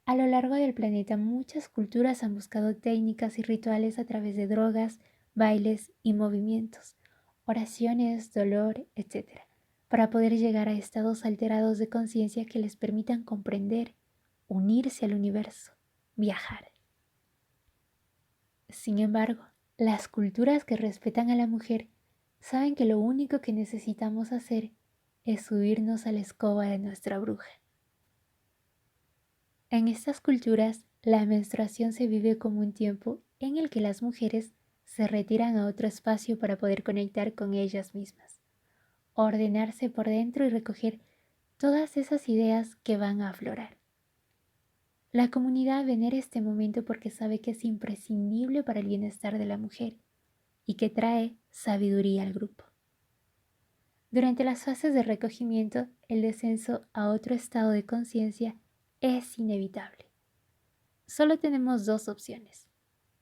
A lo largo del planeta, muchas culturas han buscado técnicas y rituales a través de drogas, bailes y movimientos, oraciones, dolor, etc., para poder llegar a estados alterados de conciencia que les permitan comprender, unirse al universo, viajar. Sin embargo, las culturas que respetan a la mujer saben que lo único que necesitamos hacer es subirnos a la escoba de nuestra bruja. En estas culturas, la menstruación se vive como un tiempo en el que las mujeres se retiran a otro espacio para poder conectar con ellas mismas, ordenarse por dentro y recoger todas esas ideas que van a aflorar. La comunidad venera este momento porque sabe que es imprescindible para el bienestar de la mujer y que trae sabiduría al grupo. Durante las fases de recogimiento, el descenso a otro estado de conciencia es inevitable. Solo tenemos dos opciones: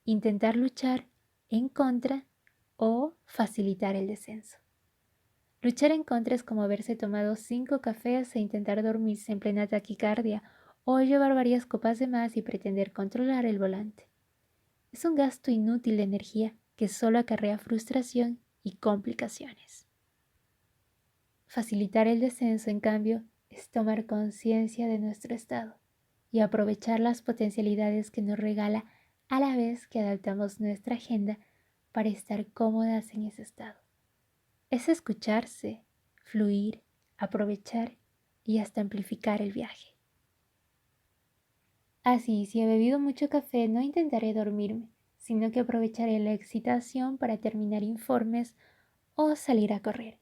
intentar luchar en contra o facilitar el descenso. Luchar en contra es como haberse tomado 5 cafés e intentar dormirse en plena taquicardia o llevar varias copas de más y pretender controlar el volante. Es un gasto inútil de energía que solo acarrea frustración y complicaciones. Facilitar el descenso, en cambio, es tomar conciencia de nuestro estado y aprovechar las potencialidades que nos regala a la vez que adaptamos nuestra agenda para estar cómodas en ese estado. Es escucharse, fluir, aprovechar y hasta amplificar el viaje. Así, si he bebido mucho café, no intentaré dormirme, sino que aprovecharé la excitación para terminar informes o salir a correr.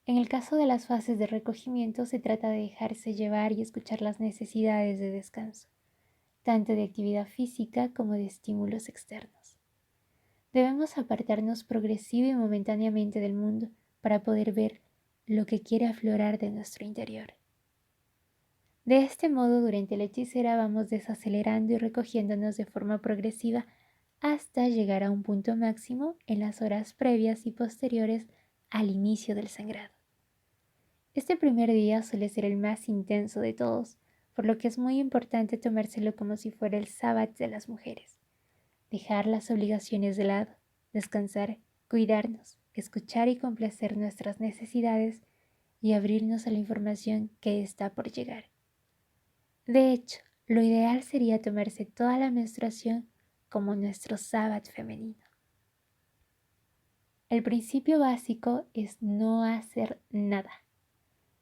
En el caso de las fases de recogimiento, se trata de dejarse llevar y escuchar las necesidades de descanso, tanto de actividad física como de estímulos externos. Debemos apartarnos progresiva y momentáneamente del mundo para poder ver lo que quiere aflorar de nuestro interior. De este modo, durante la hechicera vamos desacelerando y recogiéndonos de forma progresiva hasta llegar a un punto máximo en las horas previas y posteriores al inicio del sangrado. Este primer día suele ser el más intenso de todos, por lo que es muy importante tomárselo como si fuera el sábado de las mujeres. Dejar las obligaciones de lado, descansar, cuidarnos, escuchar y complacer nuestras necesidades y abrirnos a la información que está por llegar. De hecho, lo ideal sería tomarse toda la menstruación como nuestro sábado femenino. El principio básico es no hacer nada,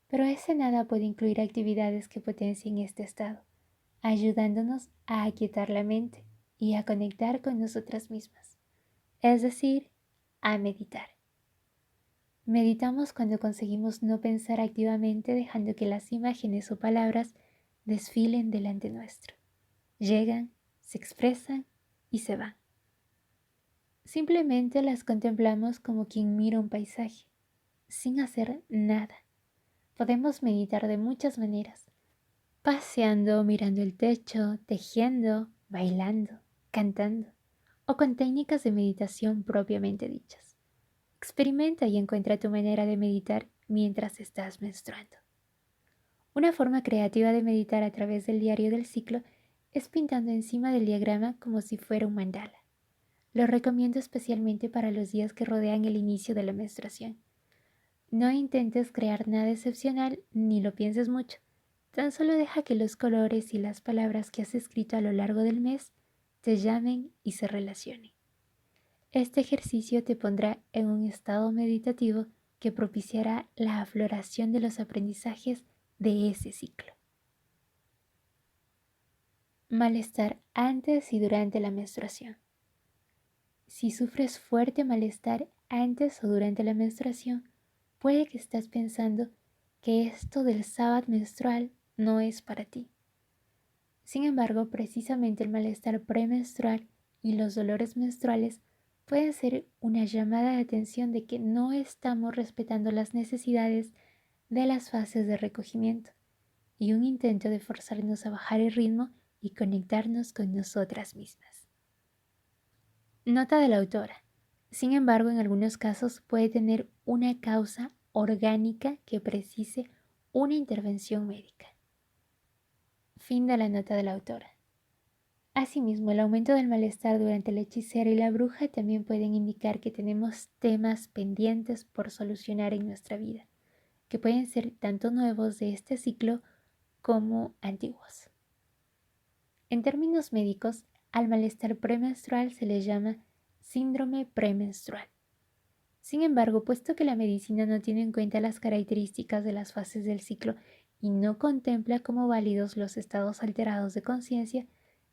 pero ese nada puede incluir actividades que potencien este estado, ayudándonos a aquietar la mente y a conectar con nosotras mismas, es decir, a meditar. Meditamos cuando conseguimos no pensar activamente, dejando que las imágenes o palabras desfilen delante nuestro. Llegan, se expresan y se van. Simplemente las contemplamos como quien mira un paisaje, sin hacer nada. Podemos meditar de muchas maneras: paseando, mirando el techo, tejiendo, bailando, cantando, o con técnicas de meditación propiamente dichas. Experimenta y encuentra tu manera de meditar mientras estás menstruando. Una forma creativa de meditar a través del diario del ciclo es pintando encima del diagrama como si fuera un mandala. Lo recomiendo especialmente para los días que rodean el inicio de la menstruación. No intentes crear nada excepcional ni lo pienses mucho. Tan solo deja que los colores y las palabras que has escrito a lo largo del mes te llamen y se relacionen. Este ejercicio te pondrá en un estado meditativo que propiciará la afloración de los aprendizajes de ese ciclo. Malestar antes y durante la menstruación. Si sufres fuerte malestar antes o durante la menstruación, puede que estés pensando que esto del sábado menstrual no es para ti. Sin embargo, precisamente el malestar premenstrual y los dolores menstruales pueden ser una llamada de atención de que no estamos respetando las necesidades de las fases de recogimiento y un intento de forzarnos a bajar el ritmo y conectarnos con nosotras mismas. Nota de la autora. Sin embargo, en algunos casos puede tener una causa orgánica que precise una intervención médica. Fin de la nota de la autora. Asimismo, el aumento del malestar durante la hechicera y la bruja también pueden indicar que tenemos temas pendientes por solucionar en nuestra vida, que pueden ser tanto nuevos de este ciclo como antiguos. En términos médicos, al malestar premenstrual se le llama síndrome premenstrual. Sin embargo, puesto que la medicina no tiene en cuenta las características de las fases del ciclo y no contempla como válidos los estados alterados de conciencia,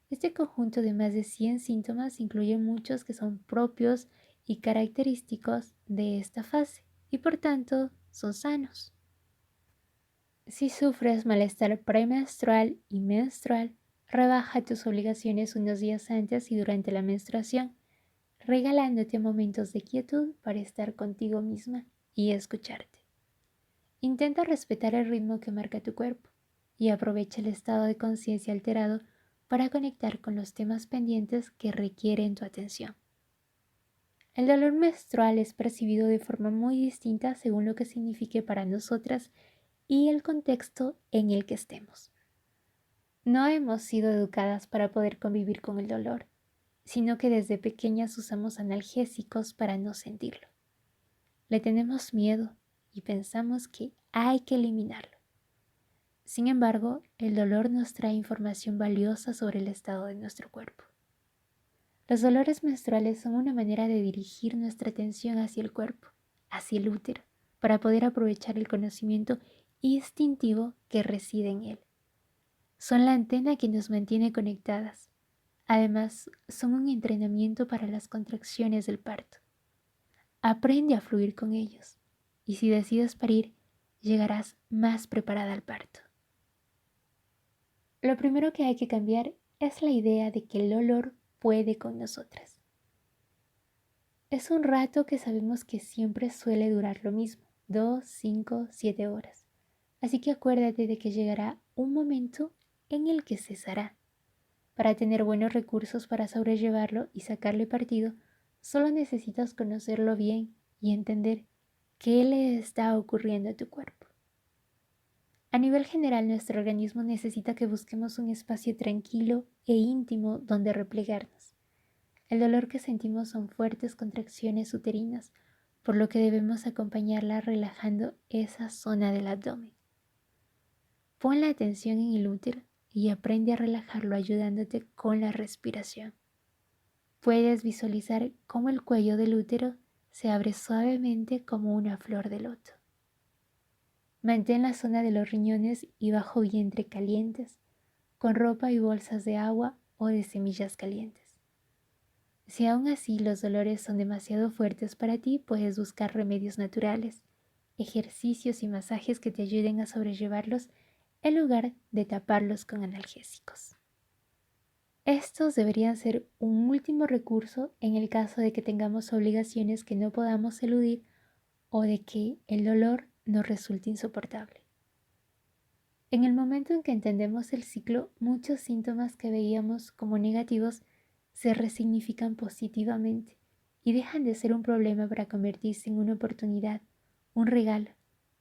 este conjunto de más de 100 síntomas incluye muchos que son propios y característicos de esta fase y por tanto son sanos. Si sufres malestar premenstrual y menstrual, rebaja tus obligaciones unos días antes y durante la menstruación, regalándote momentos de quietud para estar contigo misma y escucharte. Intenta respetar el ritmo que marca tu cuerpo y aprovecha el estado de conciencia alterado para conectar con los temas pendientes que requieren tu atención. El dolor menstrual es percibido de forma muy distinta según lo que signifique para nosotras y el contexto en el que estemos. No hemos sido educadas para poder convivir con el dolor, sino que desde pequeñas usamos analgésicos para no sentirlo. Le tenemos miedo y pensamos que hay que eliminarlo. Sin embargo, el dolor nos trae información valiosa sobre el estado de nuestro cuerpo. Los dolores menstruales son una manera de dirigir nuestra atención hacia el cuerpo, hacia el útero, para poder aprovechar el conocimiento instintivo que reside en él. Son la antena que nos mantiene conectadas. Además, son un entrenamiento para las contracciones del parto. Aprende a fluir con ellos y si decides parir, llegarás más preparada al parto. Lo primero que hay que cambiar es la idea de que el dolor puede con nosotras. Es un rato que sabemos que siempre suele durar lo mismo, 2, 5, 7 horas. Así que acuérdate de que llegará un momento en el que cesará. Para tener buenos recursos para sobrellevarlo y sacarle partido, solo necesitas conocerlo bien y entender qué le está ocurriendo a tu cuerpo. A nivel general, nuestro organismo necesita que busquemos un espacio tranquilo e íntimo donde replegarnos. El dolor que sentimos son fuertes contracciones uterinas, por lo que debemos acompañarla relajando esa zona del abdomen. Pon la atención en el útero y aprende a relajarlo ayudándote con la respiración. Puedes visualizar cómo el cuello del útero se abre suavemente como una flor de loto. Mantén la zona de los riñones y bajo vientre calientes, con ropa y bolsas de agua o de semillas calientes. Si aún así los dolores son demasiado fuertes para ti, puedes buscar remedios naturales, ejercicios y masajes que te ayuden a sobrellevarlos en lugar de taparlos con analgésicos. Estos deberían ser un último recurso en el caso de que tengamos obligaciones que no podamos eludir o de que el dolor nos resulte insoportable. En el momento en que entendemos el ciclo, muchos síntomas que veíamos como negativos se resignifican positivamente y dejan de ser un problema para convertirse en una oportunidad, un regalo,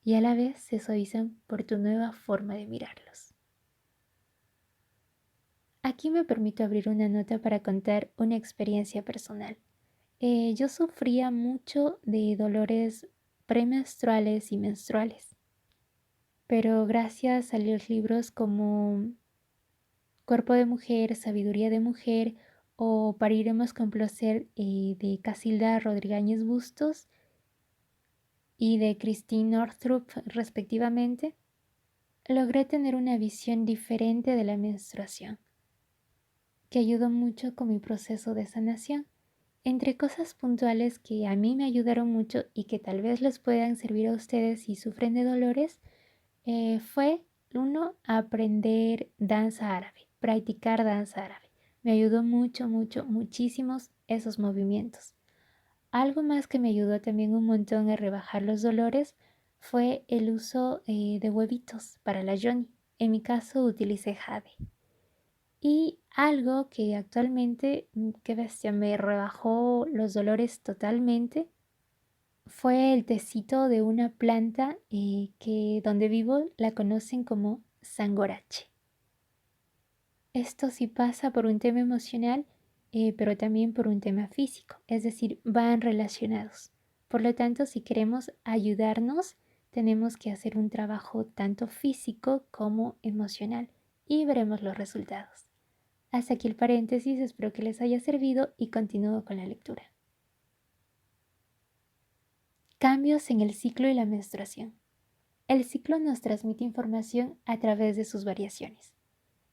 y a la vez se suavizan por tu nueva forma de mirarlos. Aquí me permito abrir una nota para contar una experiencia personal. Yo sufría mucho de dolores premenstruales y menstruales, pero gracias a los libros como Cuerpo de Mujer, Sabiduría de Mujer o Pariremos con Placer de Casilda Rodríguez Bustos y de Christine Northrup respectivamente, logré tener una visión diferente de la menstruación, que ayudó mucho con mi proceso de sanación. Entre cosas puntuales que a mí me ayudaron mucho y que tal vez les puedan servir a ustedes si sufren de dolores, fue uno, aprender danza árabe, practicar danza árabe. Me ayudó muchísimos esos movimientos. Algo más que me ayudó también un montón a rebajar los dolores fue el uso de huevitos para la yoni. En mi caso utilicé jade. Y algo que actualmente, qué bestia, me rebajó los dolores totalmente, fue el tecito de una planta que donde vivo la conocen como sangorache. Esto sí pasa por un tema emocional, pero también por un tema físico, es decir, van relacionados. Por lo tanto, si queremos ayudarnos, tenemos que hacer un trabajo tanto físico como emocional y veremos los resultados. Hasta aquí el paréntesis, espero que les haya servido y continúo con la lectura. Cambios en el ciclo y la menstruación. El ciclo nos transmite información a través de sus variaciones.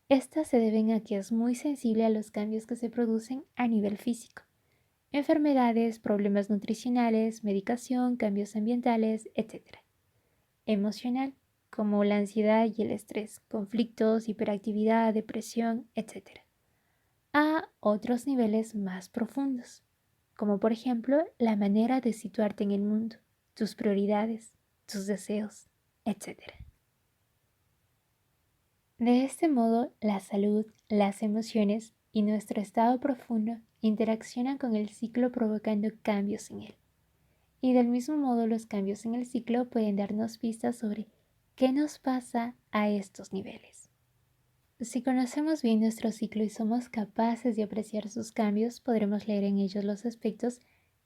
Estas se deben a que es muy sensible a los cambios que se producen a nivel físico. Enfermedades, problemas nutricionales, medicación, cambios ambientales, etc. Emocional, como la ansiedad y el estrés, conflictos, hiperactividad, depresión, etc. A otros niveles más profundos, como por ejemplo la manera de situarte en el mundo, tus prioridades, tus deseos, etc. De este modo, la salud, las emociones y nuestro estado profundo interaccionan con el ciclo provocando cambios en él. Y del mismo modo, los cambios en el ciclo pueden darnos pistas sobre qué nos pasa a estos niveles. Si conocemos bien nuestro ciclo y somos capaces de apreciar sus cambios, podremos leer en ellos los aspectos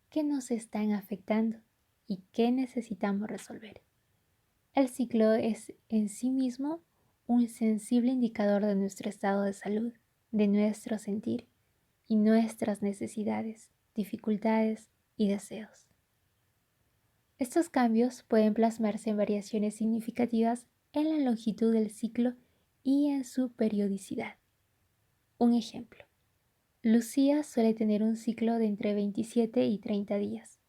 que nos están afectando y que necesitamos resolver. El ciclo es en sí mismo un sensible indicador de nuestro estado de salud, de nuestro sentir y nuestras necesidades, dificultades y deseos. Estos cambios pueden plasmarse en variaciones significativas en la longitud del ciclo y en su periodicidad. Un ejemplo. Lucía suele tener un ciclo de entre 27 y 30 días,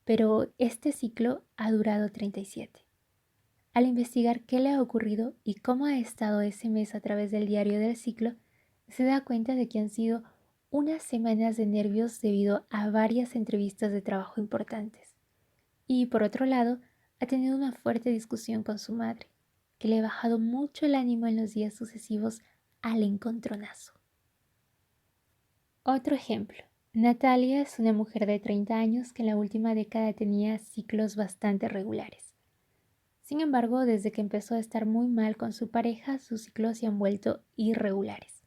pero este ciclo ha durado 37. Al investigar qué le ha ocurrido y cómo ha estado ese mes a través del diario del ciclo, se da cuenta de que han sido unas semanas de nervios debido a varias entrevistas de trabajo importantes. Y por otro lado, ha tenido una fuerte discusión con su madre, que le ha bajado mucho el ánimo en los días sucesivos al encontronazo. Otro ejemplo. Natalia es una mujer de 30 años que en la última década tenía ciclos bastante regulares. Sin embargo, desde que empezó a estar muy mal con su pareja, sus ciclos se han vuelto irregulares.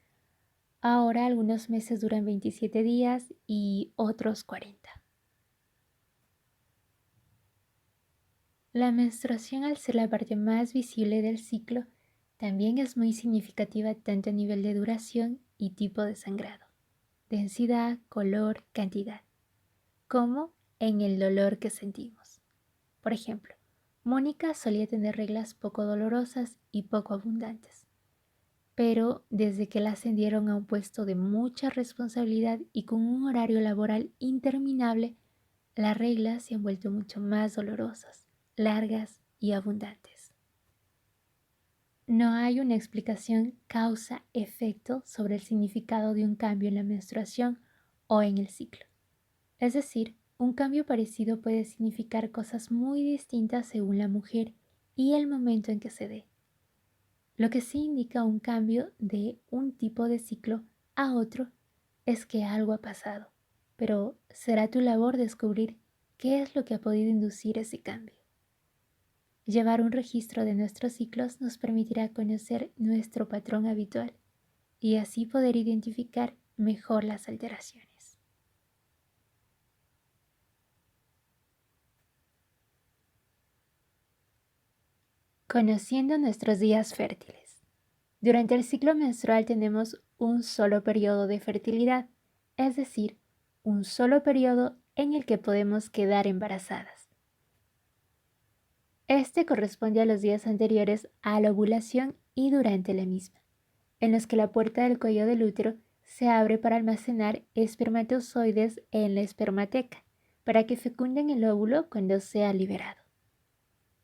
Ahora algunos meses duran 27 días y otros 40. La menstruación, al ser la parte más visible del ciclo, también es muy significativa tanto a nivel de duración y tipo de sangrado, densidad, color, cantidad, como en el dolor que sentimos. Por ejemplo, Mónica solía tener reglas poco dolorosas y poco abundantes, pero desde que la ascendieron a un puesto de mucha responsabilidad y con un horario laboral interminable, las reglas se han vuelto mucho más dolorosas, largas y abundantes. No hay una explicación causa-efecto sobre el significado de un cambio en la menstruación o en el ciclo. Es decir, un cambio parecido puede significar cosas muy distintas según la mujer y el momento en que se dé. Lo que sí indica un cambio de un tipo de ciclo a otro es que algo ha pasado, pero será tu labor descubrir qué es lo que ha podido inducir ese cambio. Llevar un registro de nuestros ciclos nos permitirá conocer nuestro patrón habitual y así poder identificar mejor las alteraciones. Conociendo nuestros días fértiles. Durante el ciclo menstrual tenemos un solo periodo de fertilidad, es decir, un solo periodo en el que podemos quedar embarazadas. Este corresponde a los días anteriores a la ovulación y durante la misma, en los que la puerta del cuello del útero se abre para almacenar espermatozoides en la espermateca, para que fecunden el óvulo cuando sea liberado.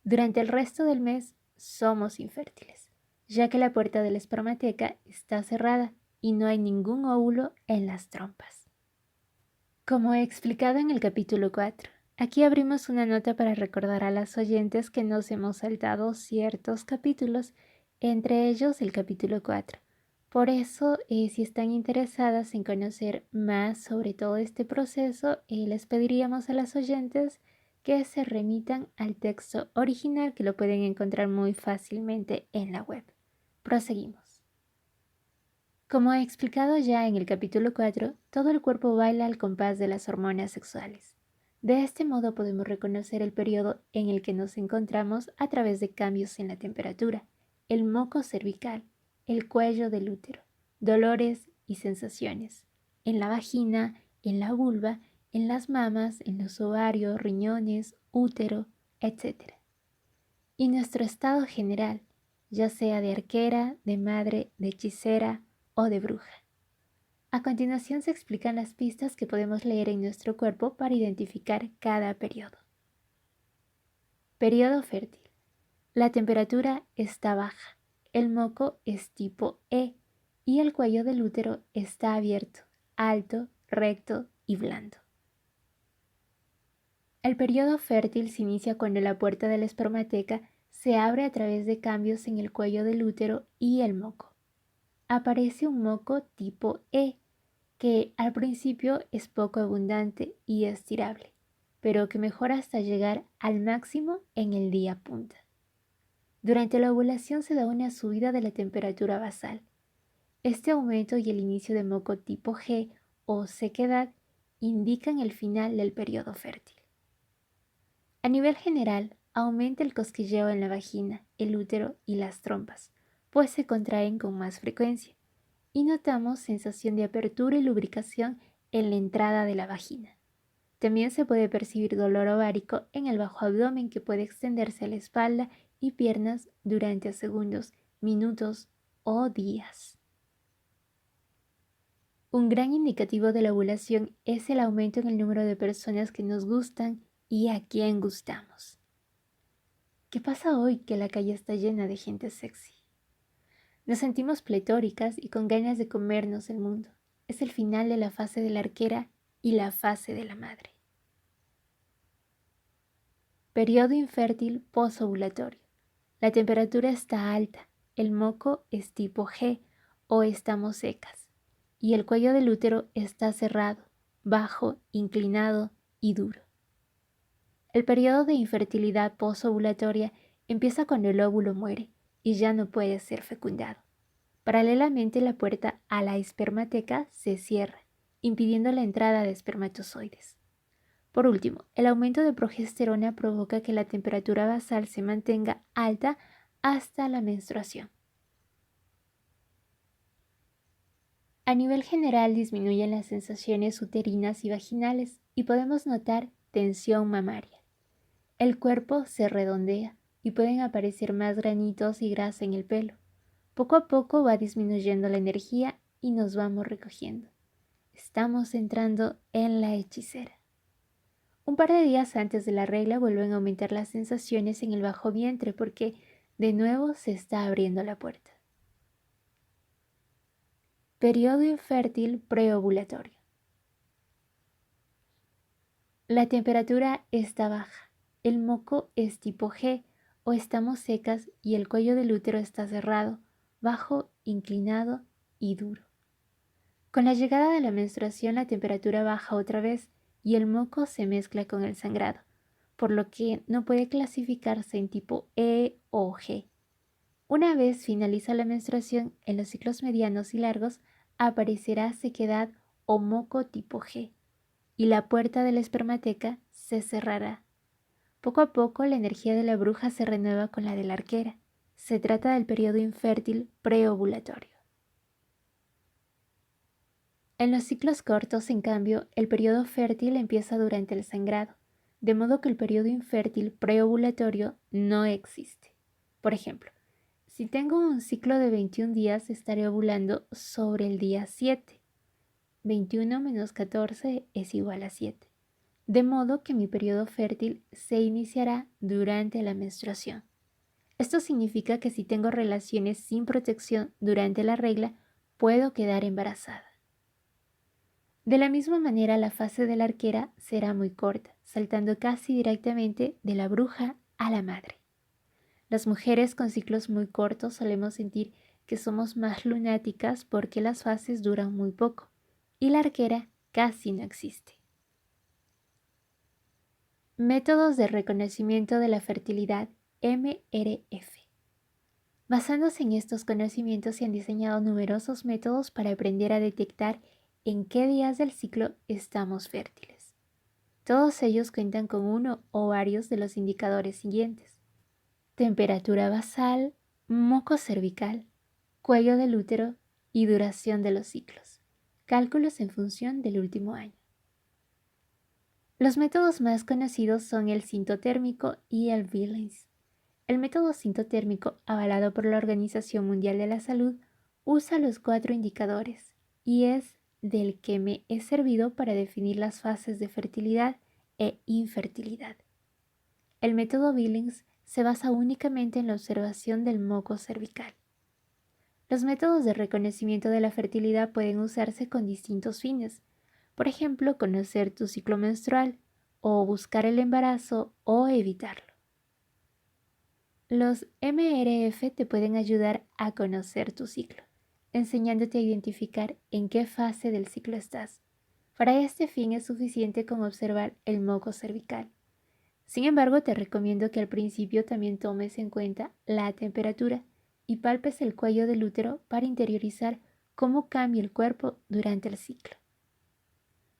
Durante el resto del mes somos infértiles, ya que la puerta de la espermateca está cerrada y no hay ningún óvulo en las trompas. Como he explicado en el capítulo 4, aquí abrimos una nota para recordar a las oyentes que nos hemos saltado ciertos capítulos, entre ellos el capítulo 4. Por eso, si están interesadas en conocer más sobre todo este proceso, les pediríamos a las oyentes que se remitan al texto original, que lo pueden encontrar muy fácilmente en la web. Proseguimos. Como he explicado ya en el capítulo 4, todo el cuerpo baila al compás de las hormonas sexuales. De este modo podemos reconocer el periodo en el que nos encontramos a través de cambios en la temperatura, el moco cervical, el cuello del útero, dolores y sensaciones, en la vagina, en la vulva, en las mamas, en los ovarios, riñones, útero, etc. Y nuestro estado general, ya sea de arquera, de madre, de hechicera o de bruja. A continuación se explican las pistas que podemos leer en nuestro cuerpo para identificar cada periodo. Periodo fértil. La temperatura está baja, el moco es tipo E y el cuello del útero está abierto, alto, recto y blando. El periodo fértil se inicia cuando la puerta de la espermateca se abre a través de cambios en el cuello del útero y el moco. Aparece un moco tipo E, que al principio es poco abundante y estirable, pero que mejora hasta llegar al máximo en el día punta. Durante la ovulación se da una subida de la temperatura basal. Este aumento y el inicio de moco tipo G o sequedad indican el final del periodo fértil. A nivel general, aumenta el cosquilleo en la vagina, el útero y las trompas, pues se contraen con más frecuencia, y notamos sensación de apertura y lubricación en la entrada de la vagina. También se puede percibir dolor ovárico en el bajo abdomen que puede extenderse a la espalda y piernas durante segundos, minutos o días. Un gran indicativo de la ovulación es el aumento en el número de personas que nos gustan y a quien gustamos. ¿Qué pasa hoy que la calle está llena de gente sexy? Nos sentimos pletóricas y con ganas de comernos el mundo. Es el final de la fase de la arquera y la fase de la madre. Periodo infértil posovulatorio. La temperatura está alta, el moco es tipo G o estamos secas y el cuello del útero está cerrado, bajo, inclinado y duro. El periodo de infertilidad posovulatoria empieza cuando el óvulo muere y ya no puede ser fecundado. Paralelamente, la puerta a la espermateca se cierra, impidiendo la entrada de espermatozoides. Por último, el aumento de progesterona provoca que la temperatura basal se mantenga alta hasta la menstruación. A nivel general disminuyen las sensaciones uterinas y vaginales y podemos notar tensión mamaria. El cuerpo se redondea y pueden aparecer más granitos y grasa en el pelo. Poco a poco va disminuyendo la energía y nos vamos recogiendo. Estamos entrando en la hechicera. Un par de días antes de la regla vuelven a aumentar las sensaciones en el bajo vientre porque de nuevo se está abriendo la puerta. Periodo infértil preovulatorio. La temperatura está baja, el moco es tipo G o estamos secas y el cuello del útero está cerrado, bajo, inclinado y duro. Con la llegada de la menstruación la temperatura baja otra vez y el moco se mezcla con el sangrado, por lo que no puede clasificarse en tipo E o G. Una vez finaliza la menstruación, en los ciclos medianos y largos aparecerá sequedad o moco tipo G, y la puerta de la espermateca se cerrará. Poco a poco la energía de la bruja se renueva con la de la arquera. Se trata del periodo infértil preovulatorio. En los ciclos cortos, en cambio, el periodo fértil empieza durante el sangrado, de modo que el periodo infértil preovulatorio no existe. Por ejemplo, si tengo un ciclo de 21 días, estaré ovulando sobre el día 7. 21 menos 14 es igual a 7. De modo que mi periodo fértil se iniciará durante la menstruación. Esto significa que si tengo relaciones sin protección durante la regla, puedo quedar embarazada. De la misma manera, la fase de la arquera será muy corta, saltando casi directamente de la bruja a la madre. Las mujeres con ciclos muy cortos solemos sentir que somos más lunáticas porque las fases duran muy poco y la arquera casi no existe. Métodos de reconocimiento de la fertilidad, MRF. Basándose en estos conocimientos se han diseñado numerosos métodos para aprender a detectar en qué días del ciclo estamos fértiles. Todos ellos cuentan con uno o varios de los indicadores siguientes: temperatura basal, moco cervical, cuello del útero y duración de los ciclos. Cálculos en función del último año. Los métodos más conocidos son el sintotérmico y el Billings. El método sintotérmico, avalado por la Organización Mundial de la Salud, usa los 4 indicadores y es del que me he servido para definir las fases de fertilidad e infertilidad. El método Billings se basa únicamente en la observación del moco cervical. Los métodos de reconocimiento de la fertilidad pueden usarse con distintos fines. Por ejemplo, conocer tu ciclo menstrual, o buscar el embarazo o evitarlo. Los MRF te pueden ayudar a conocer tu ciclo, enseñándote a identificar en qué fase del ciclo estás. Para este fin es suficiente con observar el moco cervical. Sin embargo, te recomiendo que al principio también tomes en cuenta la temperatura y palpes el cuello del útero para interiorizar cómo cambia el cuerpo durante el ciclo.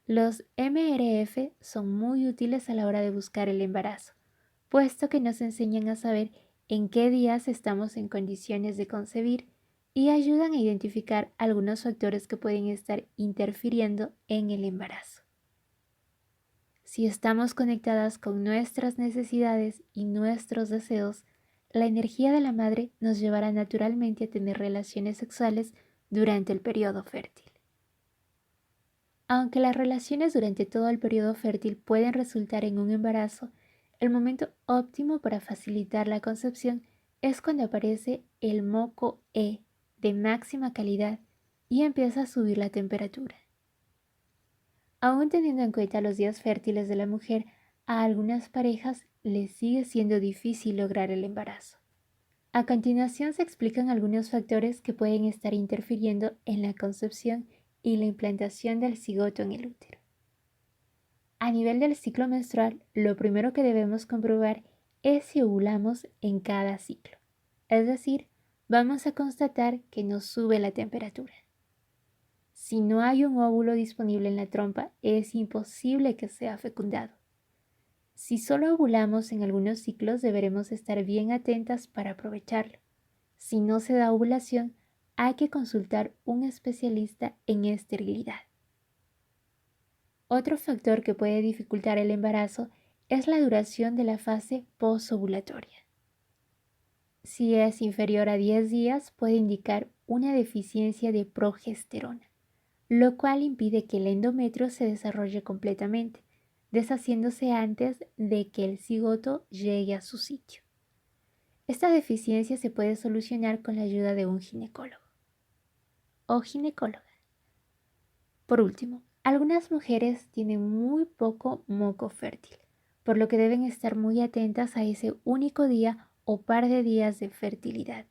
Los MRF son muy útiles a la hora de buscar el embarazo, puesto que nos enseñan a saber en qué días estamos en condiciones de concebir y ayudan a identificar algunos factores que pueden estar interfiriendo en el embarazo. Si estamos conectadas con nuestras necesidades y nuestros deseos, la energía de la madre nos llevará naturalmente a tener relaciones sexuales durante el periodo fértil. Aunque las relaciones durante todo el periodo fértil pueden resultar en un embarazo, el momento óptimo para facilitar la concepción es cuando aparece el moco E de máxima calidad y empieza a subir la temperatura. Aún teniendo en cuenta los días fértiles de la mujer, a algunas parejas les sigue siendo difícil lograr el embarazo. A continuación se explican algunos factores que pueden estar interfiriendo en la concepción y la implantación del cigoto en el útero. A nivel del ciclo menstrual, lo primero que debemos comprobar es si ovulamos en cada ciclo. Es decir, vamos a constatar que nos sube la temperatura. Si no hay un óvulo disponible en la trompa, es imposible que sea fecundado. Si solo ovulamos en algunos ciclos, deberemos estar bien atentas para aprovecharlo. Si no se da ovulación, hay que consultar un especialista en esterilidad. Otro factor que puede dificultar el embarazo es la duración de la fase posovulatoria. Si es inferior a 10 días, puede indicar una deficiencia de progesterona, lo cual impide que el endometrio se desarrolle completamente, deshaciéndose antes de que el cigoto llegue a su sitio. Esta deficiencia se puede solucionar con la ayuda de un ginecólogo o ginecóloga. Por último, algunas mujeres tienen muy poco moco fértil, por lo que deben estar muy atentas a ese único día o par de días de fertilidad.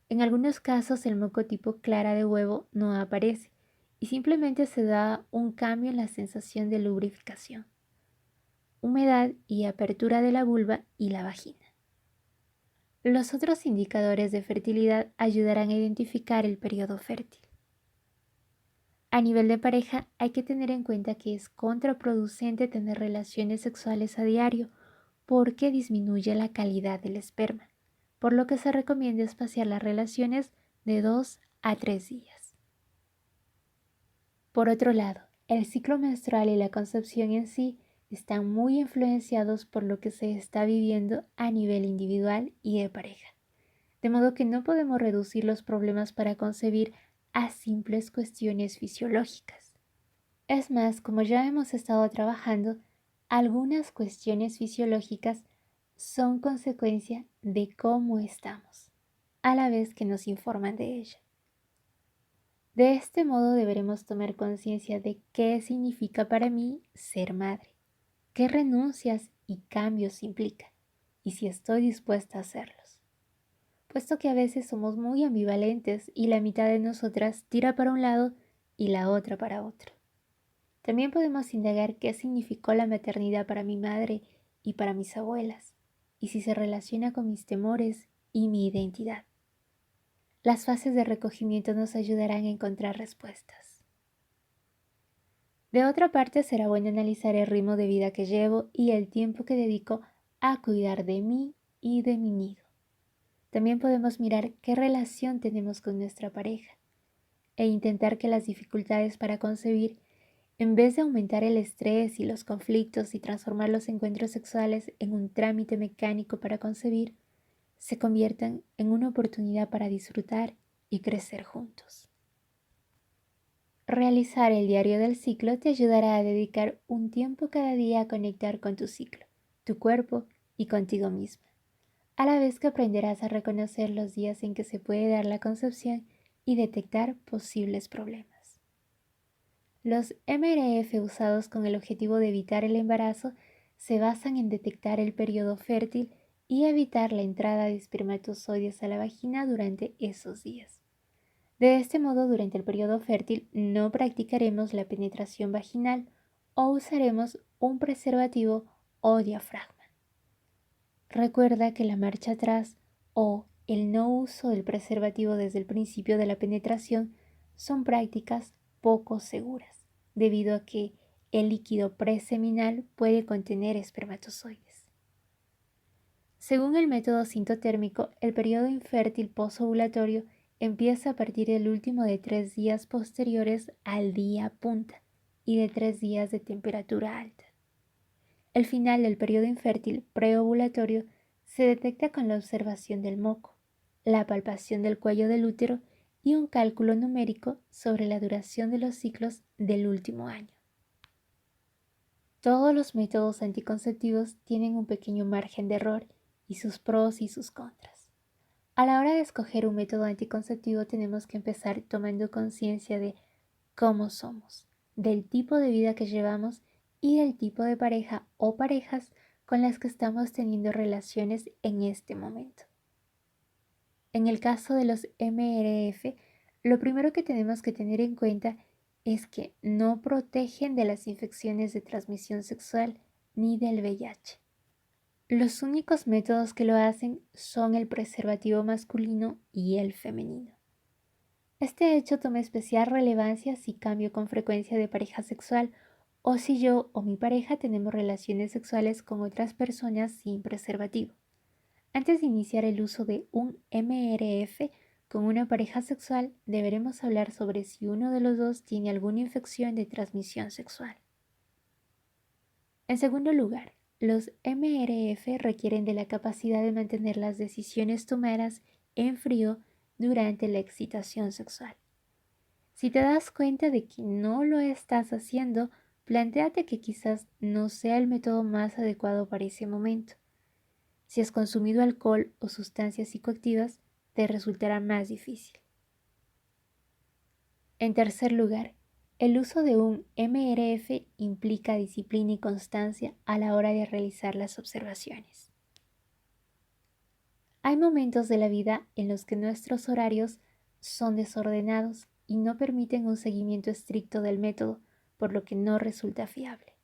En algunos casos el moco tipo clara de huevo no aparece y simplemente se da un cambio en la sensación de lubrificación, humedad y apertura de la vulva y la vagina. Los otros indicadores de fertilidad ayudarán a identificar el periodo fértil. A nivel de pareja, hay que tener en cuenta que es contraproducente tener relaciones sexuales a diario porque disminuye la calidad del esperma, por lo que se recomienda espaciar las relaciones de 2 a 3 días. Por otro lado, el ciclo menstrual y la concepción en sí están muy influenciados por lo que se está viviendo a nivel individual y de pareja, de modo que no podemos reducir los problemas para concebir a simples cuestiones fisiológicas. Es más, como ya hemos estado trabajando, algunas cuestiones fisiológicas son consecuencia de cómo estamos, a la vez que nos informan de ello. De este modo deberemos tomar conciencia de qué significa para mí ser madre, qué renuncias y cambios implica, y si estoy dispuesta a hacerlos. Puesto que a veces somos muy ambivalentes y la mitad de nosotras tira para un lado y la otra para otro. También podemos indagar qué significó la maternidad para mi madre y para mis abuelas, y si se relaciona con mis temores y mi identidad. Las fases de recogimiento nos ayudarán a encontrar respuestas. De otra parte, será bueno analizar el ritmo de vida que llevo y el tiempo que dedico a cuidar de mí y de mi nido. También podemos mirar qué relación tenemos con nuestra pareja e intentar que las dificultades para concebir, en vez de aumentar el estrés y los conflictos y transformar los encuentros sexuales en un trámite mecánico para concebir, se conviertan en una oportunidad para disfrutar y crecer juntos. Realizar el diario del ciclo te ayudará a dedicar un tiempo cada día a conectar con tu ciclo, tu cuerpo y contigo misma, a la vez que aprenderás a reconocer los días en que se puede dar la concepción y detectar posibles problemas. Los MRF usados con el objetivo de evitar el embarazo se basan en detectar el periodo fértil y evitar la entrada de espermatozoides a la vagina durante esos días. De este modo, durante el periodo fértil no practicaremos la penetración vaginal o usaremos un preservativo o diafragma. Recuerda que la marcha atrás o el no uso del preservativo desde el principio de la penetración son prácticas poco seguras, debido a que el líquido preseminal puede contener espermatozoides. Según el método sintotérmico, el periodo infértil posovulatorio empieza a partir del último de 3 días posteriores al día punta y de 3 días de temperatura alta. El final del periodo infértil preovulatorio se detecta con la observación del moco, la palpación del cuello del útero y un cálculo numérico sobre la duración de los ciclos del último año. Todos los métodos anticonceptivos tienen un pequeño margen de error y sus pros y sus contras. A la hora de escoger un método anticonceptivo tenemos que empezar tomando conciencia de cómo somos, del tipo de vida que llevamos y del tipo de pareja o parejas con las que estamos teniendo relaciones en este momento. En el caso de los MRF, lo primero que tenemos que tener en cuenta es que no protegen de las infecciones de transmisión sexual ni del VIH. Los únicos métodos que lo hacen son el preservativo masculino y el femenino. Este hecho toma especial relevancia si cambio con frecuencia de pareja sexual o si yo o mi pareja tenemos relaciones sexuales con otras personas sin preservativo. Antes de iniciar el uso de un MRF con una pareja sexual, deberemos hablar sobre si uno de los dos tiene alguna infección de transmisión sexual. En segundo lugar, los MRF requieren de la capacidad de mantener las decisiones tomadas en frío durante la excitación sexual. Si te das cuenta de que no lo estás haciendo, plantéate que quizás no sea el método más adecuado para ese momento. Si has consumido alcohol o sustancias psicoactivas, te resultará más difícil. En tercer lugar, el uso de un MRF implica disciplina y constancia a la hora de realizar las observaciones. Hay momentos de la vida en los que nuestros horarios son desordenados y no permiten un seguimiento estricto del método, por lo que no resulta fiable.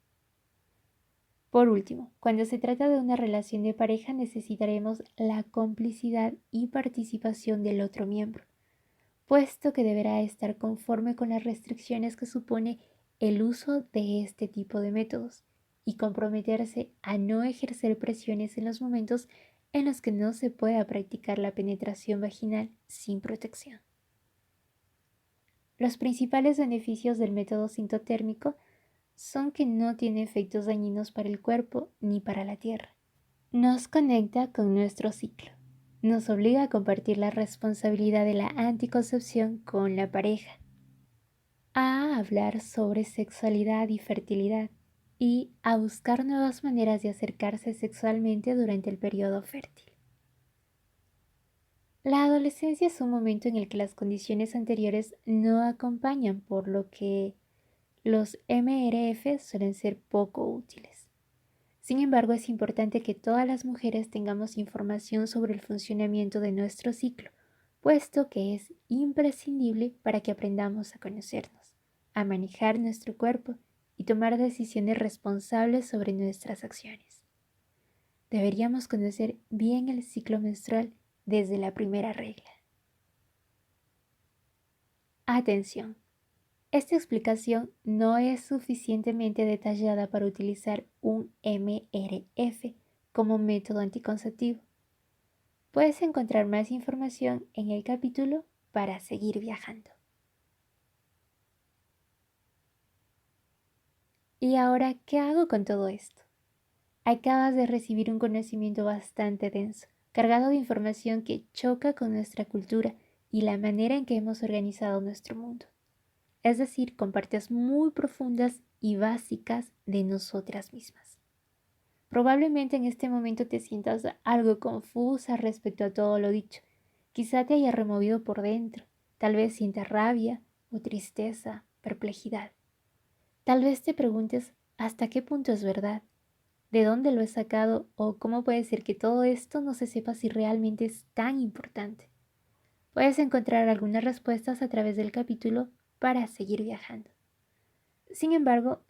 Por último, cuando se trata de una relación de pareja necesitaremos la complicidad y participación del otro miembro, puesto que deberá estar conforme con las restricciones que supone el uso de este tipo de métodos y comprometerse a no ejercer presiones en los momentos en los que no se pueda practicar la penetración vaginal sin protección. Los principales beneficios del método sintotérmico son que no tiene efectos dañinos para el cuerpo ni para la tierra. Nos conecta con nuestro ciclo. Nos obliga a compartir la responsabilidad de la anticoncepción con la pareja, a hablar sobre sexualidad y fertilidad y a buscar nuevas maneras de acercarse sexualmente durante el periodo fértil. La adolescencia es un momento en el que las condiciones anteriores no acompañan, por lo que los MRF suelen ser poco útiles. Sin embargo, es importante que todas las mujeres tengamos información sobre el funcionamiento de nuestro ciclo, puesto que es imprescindible para que aprendamos a conocernos, a manejar nuestro cuerpo y tomar decisiones responsables sobre nuestras acciones. Deberíamos conocer bien el ciclo menstrual desde la primera regla. Atención. esta explicación no es suficientemente detallada para utilizar un MRF como método anticonceptivo. Puedes encontrar más información en el capítulo para seguir viajando. ¿Y ahora qué hago con todo esto? Acabas de recibir un conocimiento bastante denso, cargado de información que choca con nuestra cultura y la manera en que hemos organizado nuestro mundo. Es decir, con partes muy profundas y básicas de nosotras mismas. Probablemente en este momento te sientas algo confusa respecto a todo lo dicho. Quizá te haya removido por dentro. Tal vez sientas rabia o tristeza, perplejidad. Tal vez te preguntes hasta qué punto es verdad, de dónde lo he sacado o cómo puede ser que todo esto no se sepa si realmente es tan importante. Puedes encontrar algunas respuestas a través del capítulo para seguir viajando. Sin embargo,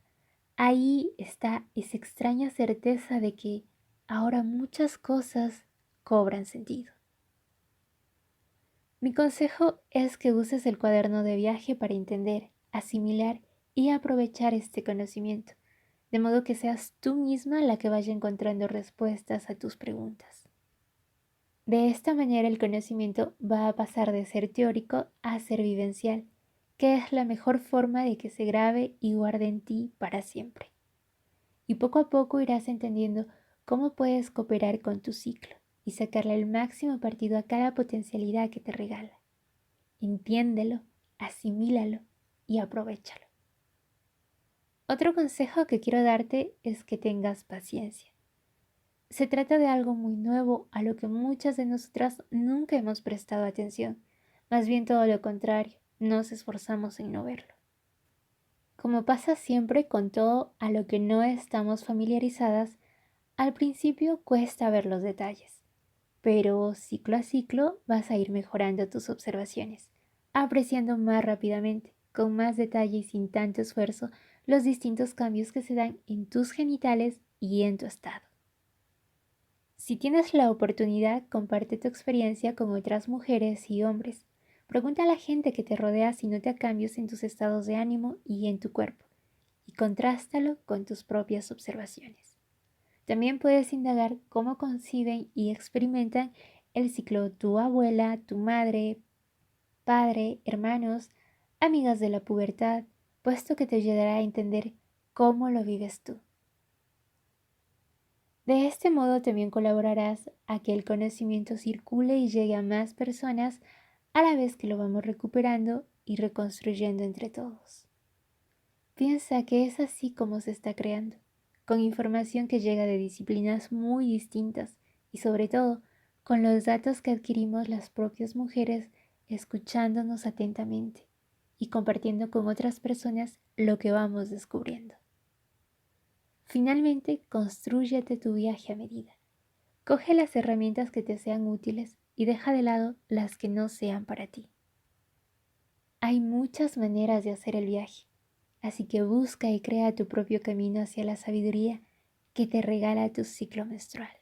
ahí está esa extraña certeza de que ahora muchas cosas cobran sentido. Mi consejo es que uses el cuaderno de viaje para entender, asimilar y aprovechar este conocimiento, de modo que seas tú misma la que vaya encontrando respuestas a tus preguntas. De esta manera el conocimiento va a pasar de ser teórico a ser vivencial, que es la mejor forma de que se grabe y guarde en ti para siempre. Y poco a poco irás entendiendo cómo puedes cooperar con tu ciclo y sacarle el máximo partido a cada potencialidad que te regala. Entiéndelo, asimílalo y aprovéchalo. Otro consejo que quiero darte es que tengas paciencia. Se trata de algo muy nuevo a lo que muchas de nosotras nunca hemos prestado atención. Más bien todo lo contrario, nos esforzamos en no verlo. Como pasa siempre con todo a lo que no estamos familiarizadas, al principio cuesta ver los detalles, pero ciclo a ciclo vas a ir mejorando tus observaciones, apreciando más rápidamente, con más detalle y sin tanto esfuerzo, los distintos cambios que se dan en tus genitales y en tu estado. Si tienes la oportunidad, comparte tu experiencia con otras mujeres y hombres. Pregunta a la gente que te rodea si nota cambios en tus estados de ánimo y en tu cuerpo, y contrástalo con tus propias observaciones. También puedes indagar cómo conciben y experimentan el ciclo tu abuela, tu madre, padre, hermanos, amigas de la pubertad, puesto que te ayudará a entender cómo lo vives tú. De este modo también colaborarás a que el conocimiento circule y llegue a más personas a la vez que lo vamos recuperando y reconstruyendo entre todos. Piensa que es así como se está creando, con información que llega de disciplinas muy distintas y sobre todo con los datos que adquirimos las propias mujeres escuchándonos atentamente y compartiendo con otras personas lo que vamos descubriendo. Finalmente, constrúyete tu viaje a medida. Coge las herramientas que te sean útiles y deja de lado las que no sean para ti. Hay muchas maneras de hacer el viaje, así que busca y crea tu propio camino hacia la sabiduría que te regala tu ciclo menstrual.